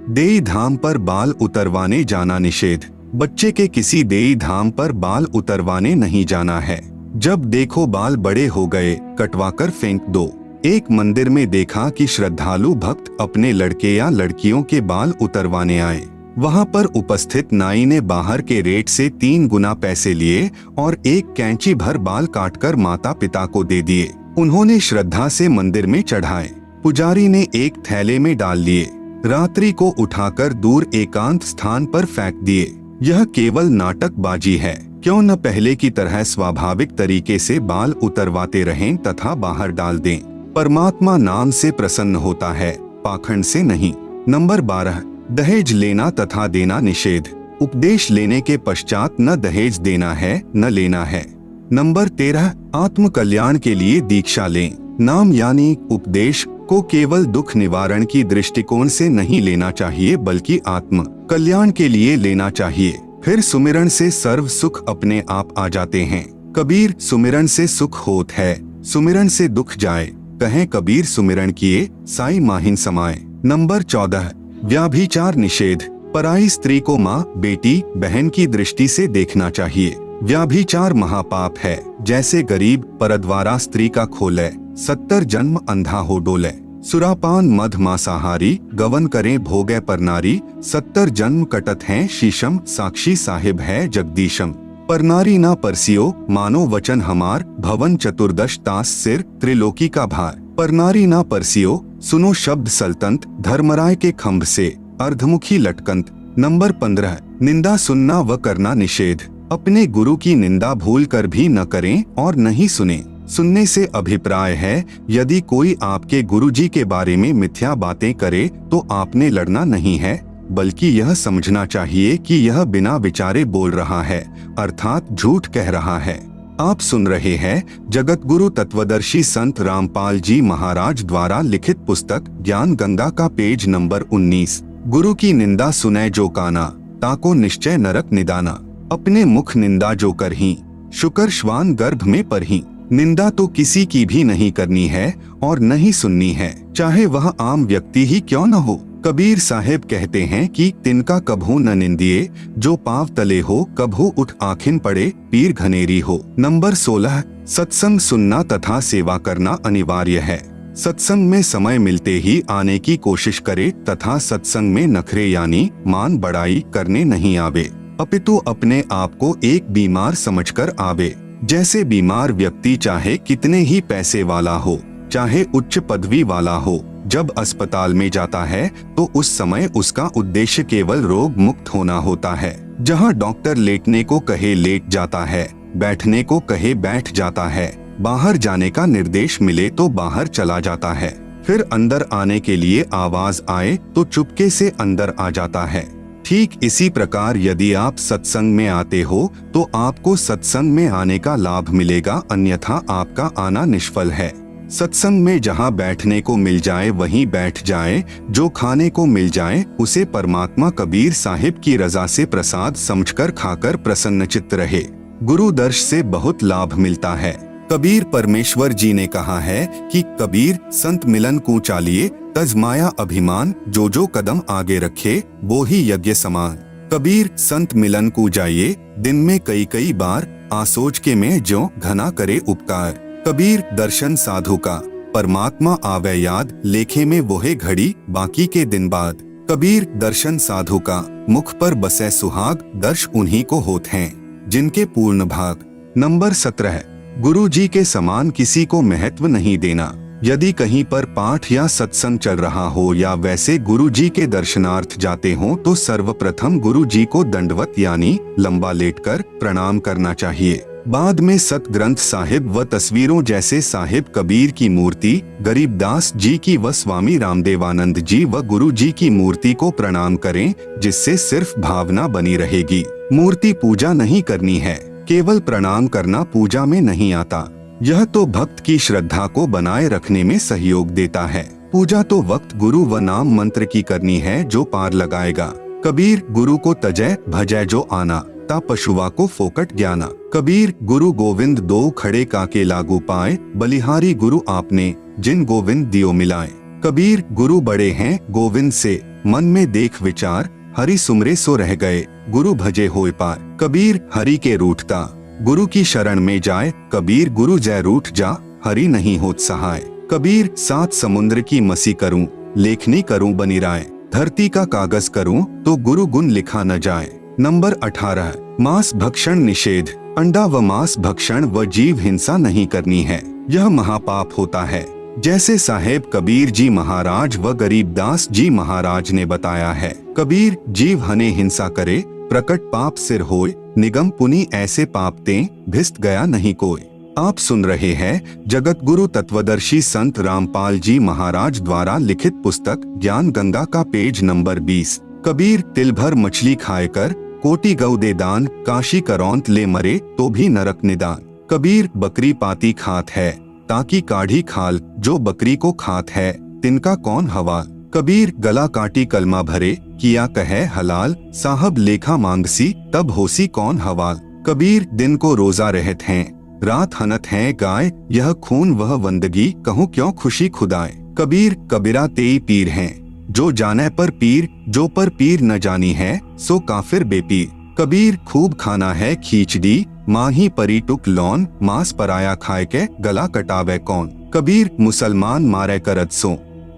देई धाम पर बाल उतरवाने जाना निषेध। बच्चे के किसी देई धाम पर बाल उतरवाने नहीं जाना है। जब देखो बाल बड़े हो गए, कटवाकर फेंक दो। एक मंदिर में देखा कि श्रद्धालु भक्त अपने लड़के या लड़कियों के बाल उतरवाने आए। वहां पर उपस्थित नाई ने बाहर के रेट से 3 गुना पैसे लिए और एक कैंची भर बाल काटकर माता पिता को दे दिए। उन्होंने श्रद्धा से मंदिर में चढ़ाए। पुजारी ने एक थैले में डाल लिए। रात्रि को उठाकर दूर एकांत स्थान पर फेंक दिए। यह केवल नाटकबाजी है। क्यों न पहले की तरह स्वाभाविक तरीके से बाल उतरवाते रहें तथा बाहर डाल दें। परमात्मा नाम से प्रसन्न होता है, पाखंड से नहीं। नंबर 12, दहेज लेना तथा देना निषेध। उपदेश लेने के पश्चात न दहेज देना है न लेना है। नंबर 13, आत्म कल्याण के लिए दीक्षा लें। नाम यानी उपदेश को केवल दुख निवारण की दृष्टिकोण से नहीं लेना चाहिए बल्कि आत्म कल्याण के लिए लेना चाहिए। फिर सुमिरन से सर्व सुख अपने आप आ जाते हैं। कबीर सुमिरन से सुख होत है, सुमिरन से दुख जाए। कहें कबीर सुमिरन किए, साई माहिन समाए। नंबर 14, व्याभिचार निषेध। पराई स्त्री को माँ, बेटी, बहन की दृष्टि से देखना चाहिए। व्याभिचार महापाप है। जैसे गरीब परद्वारा स्त्री का खोले, 70 जन्म अंधा हो डोले। सुरापान मध मांसाहारी, गवन करें भोगे पर नारी, 70 जन्म कटत हैं शीशम, साक्षी साहिब है जगदीशम। पर नारी ना परसियो, मानो वचन हमार, भवन चतुर्दश तास सिर, त्रिलोकी का भार। पर नारी ना परसियो, सुनो शब्द सल्तंत, धर्मराय के खंभ से, अर्धमुखी लटकंत। नंबर 15, निंदा सुनना व करना निषेध। अपने गुरु की निंदा भूल कर भी न करें और नहीं सुने। सुनने से अभिप्राय है, यदि कोई आपके गुरुजी के बारे में मिथ्या बातें करे तो आपने लड़ना नहीं है, बल्कि यह समझना चाहिए कि यह बिना विचारे बोल रहा है, अर्थात झूठ कह रहा है। आप सुन रहे हैं जगत गुरु तत्वदर्शी संत रामपाल जी महाराज द्वारा लिखित पुस्तक ज्ञान गंगा का पेज नंबर 19। गुरु की निंदा सुने जो काना, ताको निश्चय नरक निदाना। अपने मुख निंदा जो करही, शुकर श्वान गर्भ में परही। निंदा तो किसी की भी नहीं करनी है और नहीं सुननी है, चाहे वह आम व्यक्ति ही क्यों न हो। कबीर साहेब कहते हैं कि तिनका कभू न निंदिए, जो पांव तले हो, कभू उठ आँखिन पड़े, पीर घनेरी हो। नंबर 16, सत्संग सुनना तथा सेवा करना अनिवार्य है। सत्संग में समय मिलते ही आने की कोशिश करे तथा सत्संग में नखरे यानी मान बढ़ाई करने नहीं आवे, अपितु अपने आप को एक बीमार समझकर आवे। जैसे बीमार व्यक्ति चाहे कितने ही पैसे वाला हो, चाहे उच्च पदवी वाला हो, जब अस्पताल में जाता है तो उस समय उसका उद्देश्य केवल रोग मुक्त होना होता है। जहां डॉक्टर लेटने को कहे लेट जाता है, बैठने को कहे बैठ जाता है, बाहर जाने का निर्देश मिले तो बाहर चला जाता है, फिर अंदर आने के लिए आवाज आए तो चुपके से अंदर आ जाता है। ठीक इसी प्रकार यदि आप सत्संग में आते हो तो आपको सत्संग में आने का लाभ मिलेगा, अन्यथा आपका आना निष्फल है। सत्संग में जहाँ बैठने को मिल जाए वहीं बैठ जाए, जो खाने को मिल जाए उसे परमात्मा कबीर साहिब की रजा से प्रसाद समझकर खाकर प्रसन्नचित्त रहे। गुरु दर्श से बहुत लाभ मिलता है। कबीर परमेश्वर जी ने कहा है कि कबीर संत मिलन को चालिए, तज माया अभिमान, जो जो कदम आगे रखे वो ही यज्ञ समान। कबीर संत मिलन को जाइए, दिन में कई कई बार, आसोच के में जो घना करे उपकार। कबीर दर्शन साधु का, परमात्मा आवे याद, लेखे में वोहे घड़ी, बाकी के दिन बाद। कबीर दर्शन साधु का, मुख पर बसे सुहाग, दर्श उन्हीं को होत हैं जिनके पूर्ण भाग। नंबर 17, गुरु जी के समान किसी को महत्व नहीं देना। यदि कहीं पर पाठ या सत्संग चल रहा हो या वैसे गुरु जी के दर्शनार्थ जाते हो तो सर्वप्रथम गुरु जी को दंडवत यानी लंबा लेटकर प्रणाम करना चाहिए। बाद में सत ग्रंथ साहिब व तस्वीरों जैसे साहिब कबीर की मूर्ति, गरीबदास जी की व स्वामी रामदेवानंद जी व गुरु जी की मूर्ति को प्रणाम करें, जिससे सिर्फ भावना बनी रहेगी। मूर्ति पूजा नहीं करनी है, केवल प्रणाम करना पूजा में नहीं आता। यह तो भक्त की श्रद्धा को बनाए रखने में सहयोग देता है। पूजा तो वक्त गुरु व नाम मंत्र की करनी है जो पार लगाएगा। कबीर गुरु को तजय भजय जो आना। ता पशुआ को फोकट ज्ञाना। कबीर गुरु गोविंद दो खड़े काके लागू पाए, बलिहारी गुरु आपने जिन गोविंद दियो मिलाए। कबीर गुरु बड़े हैं गोविंद से, मन में देख विचार, हरि सुमरे सो रह गए, गुरु भजे होए पार। कबीर हरि के रूठता, गुरु की शरण में जाए, कबीर गुरु जय रूठ जा, हरि नहीं होत सहाय। कबीर सात समुद्र की मसी करूं, लेखनी करूं बनी राय, धरती का कागज करूं तो गुरु गुण लिखा न जाए। नंबर 18, मांस भक्षण निषेध। अंडा व मांस भक्षण व जीव हिंसा नहीं करनी है, यह महापाप होता है। जैसे साहेब कबीर जी महाराज व गरीबदास जी महाराज ने बताया है। कबीर जीव हने हिंसा करे, प्रकट पाप सिर होए, निगम पुनि ऐसे पाप ते, भिस्त गया नहीं कोई। आप सुन रहे हैं जगत गुरु तत्वदर्शी संत रामपाल जी महाराज द्वारा लिखित पुस्तक ज्ञान गंगा का पेज नंबर 20। कबीर तिल भर मछली खाए कर, कोटि गौ दे दान, काशी करौंत ले मरे तो भी नरक निदान। कबीर बकरी पाती खात है, ताकि काढ़ी खाल, जो बकरी को खात है तिनका कौन हवाल। कबीर गला काटी कलमा भरे, किया कहे हलाल, साहब लेखा मांगसी तब होसी कौन हवाल। कबीर दिन को रोजा रहत हैं, रात हनत है गाय, यह खून वह वंदगी, कहूँ क्यों खुशी खुदाए। कबीर कबीरा तेई पीर हैं, जो जाने पर पीर, जो पर पीर न जानी है सो काफिर बेपीर। कबीर खूब खाना है खींचड़ी, माही परी टुक लौन, मांस पराया खाए के गला कटावे कौन। कबीर मुसलमान मारे करद सो,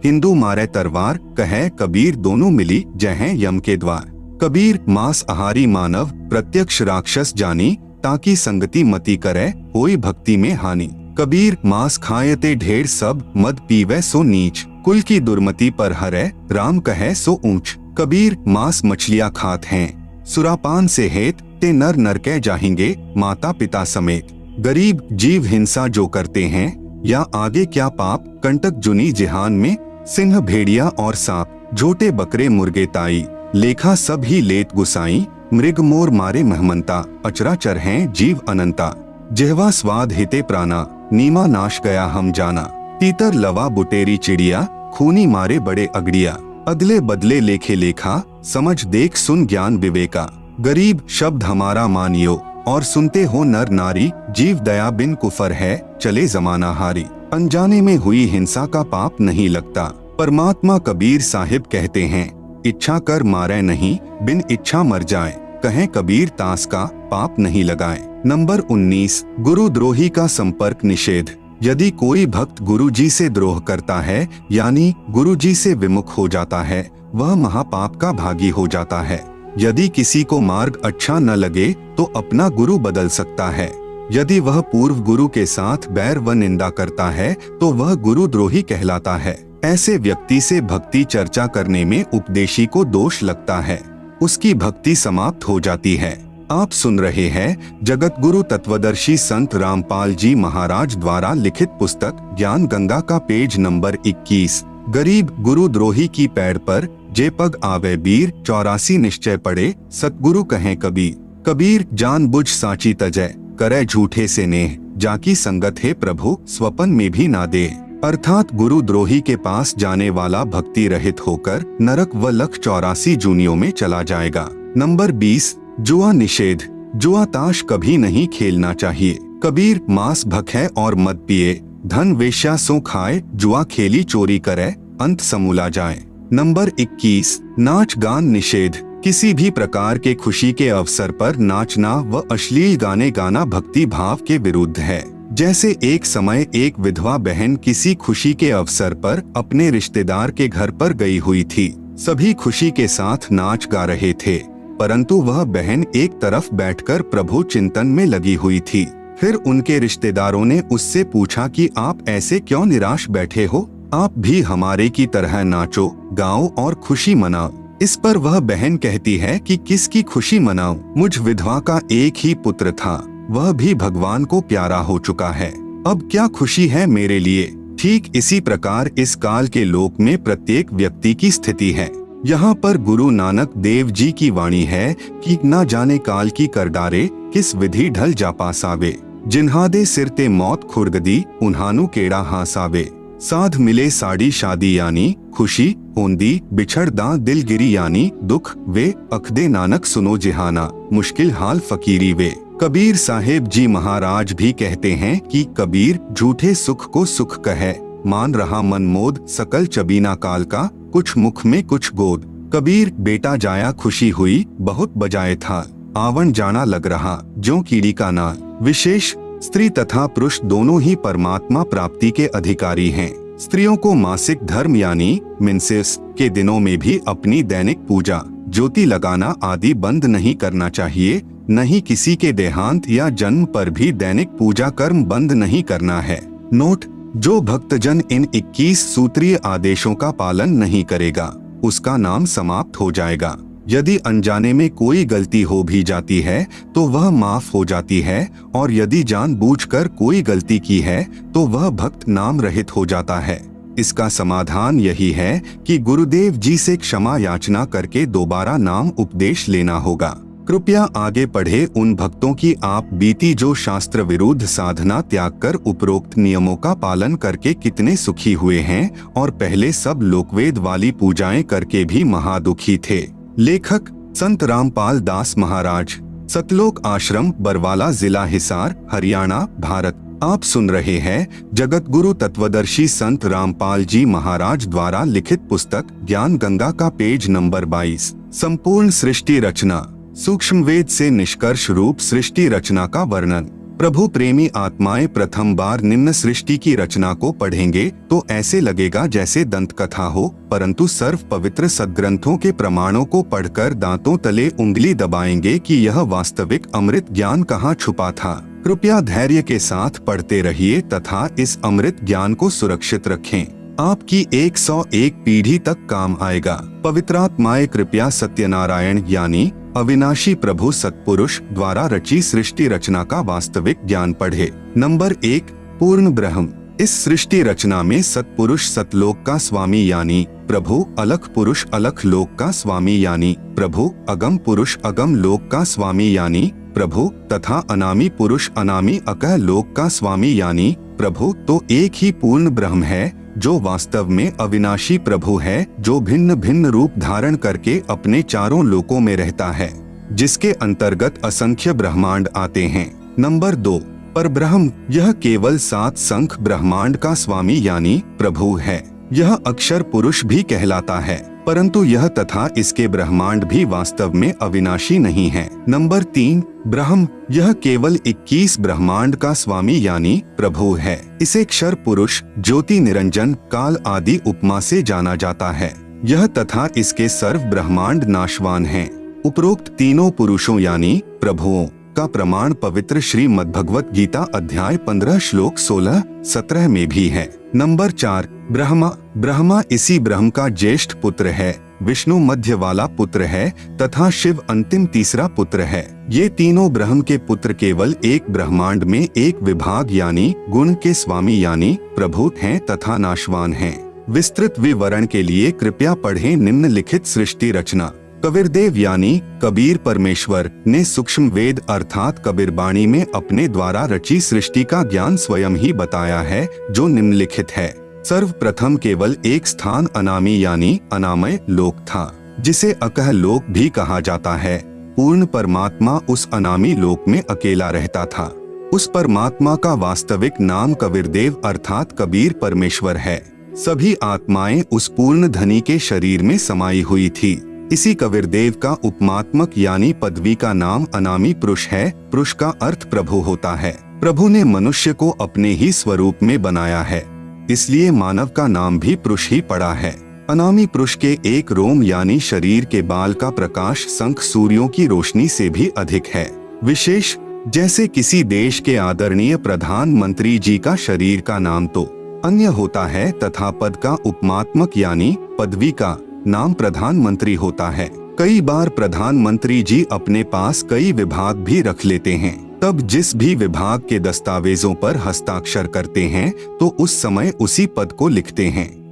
हिंदू मारे तरवार, कहे कबीर दोनों मिली जय यम के द्वार। कबीर मांस आहारी मानव, प्रत्यक्ष राक्षस जानी, ताकि संगति मति करे, होई भक्ति में हानि। कबीर मांस खायते ढेर सब, मद पीवे सो नीच, कुल की दुर्मति पर हरे, राम कहे सो ऊंच। कबीर मांस मछलियां खात हैं, सुरापान से हेत, ते नर नरके जाएंगे माता पिता समेत। गरीब जीव हिंसा जो करते हैं, या आगे क्या पाप, कंटक जुनी जिहान में, सिंह भेड़िया और सांप, झोटे बकरे मुर्गे ताई, लेखा सब ही लेत गुसाई। मृग मोर मारे महमंता, अचराचर हैं जीव अनंता। जिह्वा स्वाद हिते प्राणा, नीमा नाश गया हम जाना। तीतर लवा बुटेरी चिड़िया, खूनी मारे बड़े अगड़िया। अदले बदले लेखे लेखा, समझ देख सुन ज्ञान विवेका। गरीब शब्द हमारा मानियो, और सुनते हो नर नारी, जीव दया बिन कुफर है, चले जमाना हारी। अनजाने में हुई हिंसा का पाप नहीं लगता। परमात्मा कबीर साहिब कहते हैं, इच्छा कर मारे नहीं, बिन इच्छा मर जाए, कहें कबीर तास का पाप नहीं लगाए। नंबर 19, गुरुद्रोही का संपर्क निषेध। यदि कोई भक्त गुरुजी से द्रोह करता है, यानी गुरुजी से विमुख हो जाता है, वह महापाप का भागी हो जाता है। यदि किसी को मार्ग अच्छा न लगे तो अपना गुरु बदल सकता है। यदि वह पूर्व गुरु के साथ बैर व निंदा करता है तो वह गुरुद्रोही कहलाता है। ऐसे व्यक्ति से भक्ति चर्चा करने में उपदेशी को दोष लगता है, उसकी भक्ति समाप्त हो जाती है। आप सुन रहे हैं जगत गुरु तत्वदर्शी संत रामपाल जी महाराज द्वारा लिखित पुस्तक ज्ञान गंगा का पेज नंबर 21। गरीब गुरुद्रोही की पैड़ पर जे पग आवे बीर, 84 निश्चय पड़े सतगुरु कहें कबीर। कबीर जानबूझ साची तजय, करे झूठे से नेह, जाकी संगत है प्रभु स्वपन में भी ना दे। अर्थात गुरुद्रोही के पास जाने वाला भक्ति रहित होकर नरक व लख 84 जूनियों में चला जाएगा। नंबर 20, जुआ निषेध। जुआ ताश कभी नहीं खेलना चाहिए। कबीर मांस भखे और मद पिए, धन वेश्या सो खाए, जुआ खेली चोरी करे, अंत समूला जाए। नंबर 21, नाच गान निषेध। किसी भी प्रकार के खुशी के अवसर पर नाचना व अश्लील गाने गाना भक्ति भाव के विरुद्ध है। जैसे एक समय एक विधवा बहन किसी खुशी के अवसर पर अपने रिश्तेदार के घर पर गई हुई थी। सभी खुशी के साथ नाच गा रहे थे, परंतु वह बहन एक तरफ बैठकर प्रभु चिंतन में लगी हुई थी। फिर उनके रिश्तेदारों ने उससे पूछा कि आप ऐसे क्यों निराश बैठे हो, आप भी हमारे की तरह नाचो, गाओ और खुशी मनाओ। इस पर वह बहन कहती है कि किसकी खुशी मनाऊं, मुझ विधवा का एक ही पुत्र था, वह भी भगवान को प्यारा हो चुका है, अब क्या खुशी है मेरे लिए। ठीक इसी प्रकार इस काल के लोक में प्रत्येक व्यक्ति की स्थिति है। यहाँ पर गुरु नानक देव जी की वाणी है कि न जाने काल की कर डारे, किस विधि ढल जा पासावे, जिन्हादे सिर ते मौत खुरगदी, उन्हानु केड़ा हासावे। साध मिले साड़ी शादी यानी खुशी, होंदी बिछड़दा दिलगिरी यानी दुख वे, अखदे नानक सुनो जिहाना, मुश्किल हाल फकीरी वे। कबीर साहेब जी महाराज भी कहते हैं कि कबीर झूठे सुख को सुख कहे, मान रहा मन मोद, सकल चबीना काल का, कुछ मुख में कुछ गोद। कबीर बेटा जाया खुशी हुई, बहुत बजाए था, आवन जाना लग रहा, ज्यों कीड़ी का नाल। विशेष स्त्री तथा पुरुष दोनों ही परमात्मा प्राप्ति के अधिकारी हैं। स्त्रियों को मासिक धर्म यानी मेंसेस के दिनों में भी अपनी दैनिक पूजा, ज्योति लगाना आदि बंद नहीं करना चाहिए। नहीं किसी के देहांत या जन्म पर भी दैनिक पूजा कर्म बंद नहीं करना है। नोट: जो भक्तजन इन 21 सूत्रीय आदेशों का पालन नहीं करेगा, उसका नाम समाप्त हो जाएगा। यदि अनजाने में कोई गलती हो भी जाती है तो वह माफ हो जाती है, और यदि जानबूझकर कोई गलती की है तो वह भक्त नाम रहित हो जाता है। इसका समाधान यही है कि गुरुदेव जी से क्षमा याचना करके दोबारा नाम उपदेश लेना होगा। कृपया आगे पढ़े उन भक्तों की आप बीती जो शास्त्र विरुद्ध साधना त्याग कर उपरोक्त नियमों का पालन करके कितने सुखी हुए हैं, और पहले सब लोकवेद वाली पूजाएं करके भी महादुखी थे। लेखक संत रामपाल दास महाराज, सतलोक आश्रम, बरवाला, जिला हिसार, हरियाणा, भारत। आप सुन रहे हैं जगत गुरु तत्वदर्शी संत रामपाल जी महाराज द्वारा लिखित पुस्तक ज्ञान गंगा का पेज नंबर 22। संपूर्ण सृष्टि रचना, सूक्ष्म वेद से निष्कर्ष रूप सृष्टि रचना का वर्णन। प्रभु प्रेमी आत्माएं प्रथम बार निम्न सृष्टि की रचना को पढ़ेंगे तो ऐसे लगेगा जैसे दंत कथा हो, परंतु सर्व पवित्र सद्ग्रंथों के प्रमाणों को पढ़कर दांतों तले उंगली दबाएंगे कि यह वास्तविक अमृत ज्ञान कहाँ छुपा था। कृपया धैर्य के साथ पढ़ते रहिए तथा इस अमृत ज्ञान को सुरक्षित रखें। आपकी 101 पीढ़ी तक काम आएगा। पवित्रात्माएं कृपया सत्यनारायण यानी अविनाशी प्रभु सत्पुरुष द्वारा रची सृष्टि रचना का वास्तविक ज्ञान पढ़े। नंबर 1, पूर्ण ब्रह्म। इस सृष्टि रचना में सत्पुरुष सतलोक का स्वामी यानी प्रभु, अलख पुरुष अलख लोक का स्वामी यानी प्रभु, अगम पुरुष अगम लोक का स्वामी यानी प्रभु, तथा अनामी पुरुष अनामी अकह लोक का स्वामी यानी प्रभु, तो एक ही पूर्ण ब्रह्म है जो वास्तव में अविनाशी प्रभु है, जो भिन्न भिन्न रूप धारण करके अपने चारों लोकों में रहता है, जिसके अंतर्गत असंख्य ब्रह्मांड आते हैं। नंबर 2, परब्रह्म। यह केवल 7 संख ब्रह्मांड का स्वामी यानी प्रभु है। यह अक्षर पुरुष भी कहलाता है, परंतु यह तथा इसके ब्रह्मांड भी वास्तव में अविनाशी नहीं है। नंबर 3, ब्रह्म। यह केवल 21 ब्रह्मांड का स्वामी यानी प्रभु है। इसे क्षर पुरुष, ज्योति निरंजन, काल आदि उपमा से जाना जाता है। यह तथा इसके सर्व ब्रह्मांड नाशवान हैं। उपरोक्त तीनों पुरुषों यानी प्रभुओं का प्रमाण पवित्र श्रीमद् भगवत गीता अध्याय 15 श्लोक 16-17 में भी है। नंबर 4, ब्रह्मा। ब्रह्मा इसी ब्रह्म का ज्येष्ठ पुत्र है, विष्णु मध्य वाला पुत्र है तथा शिव अंतिम तीसरा पुत्र है। ये तीनों ब्रह्म के पुत्र केवल एक ब्रह्मांड में एक विभाग यानी गुण के स्वामी यानी प्रभु हैं तथा नाशवान हैं। विस्तृत विवरण के लिए कृपया पढ़ें निम्नलिखित सृष्टि रचना। कबीरदेव यानी कबीर परमेश्वर ने सूक्ष्म वेद अर्थात कबीरबाणी में अपने द्वारा रची सृष्टि का ज्ञान स्वयं ही बताया है, जो निम्नलिखित है। सर्वप्रथम केवल एक स्थान अनामी यानी अनामय लोक था, जिसे अकह लोक भी कहा जाता है। पूर्ण परमात्मा उस अनामी लोक में अकेला रहता था। उस परमात्मा का वास्तविक नाम कबीरदेव अर्थात कबीर परमेश्वर है। सभी आत्माएं उस पूर्ण धनी के शरीर में समाई हुई थी। इसी कबीरदेव का उपमात्मक यानी पदवी का नाम अनामी पुरुष है। पुरुष का अर्थ प्रभु होता है। प्रभु ने मनुष्य को अपने ही स्वरूप में बनाया है, इसलिए मानव का नाम भी पुरुष ही पड़ा है। अनामी पुरुष के एक रोम यानी शरीर के बाल का प्रकाश संख सूर्यों की रोशनी से भी अधिक है। विशेष जैसे किसी देश के आदरणीय प्रधानमंत्री जी का शरीर का नाम तो अन्य होता है तथा पद का उपमात्मक यानी पदवी का नाम प्रधानमंत्री होता है। कई बार प्रधानमंत्री जी अपने पास कई विभाग भी रख लेते हैं। तब जिस भी विभाग के दस्तावेजों पर हस्ताक्षर करते हैं तो उस समय उसी पद को लिखते हैं।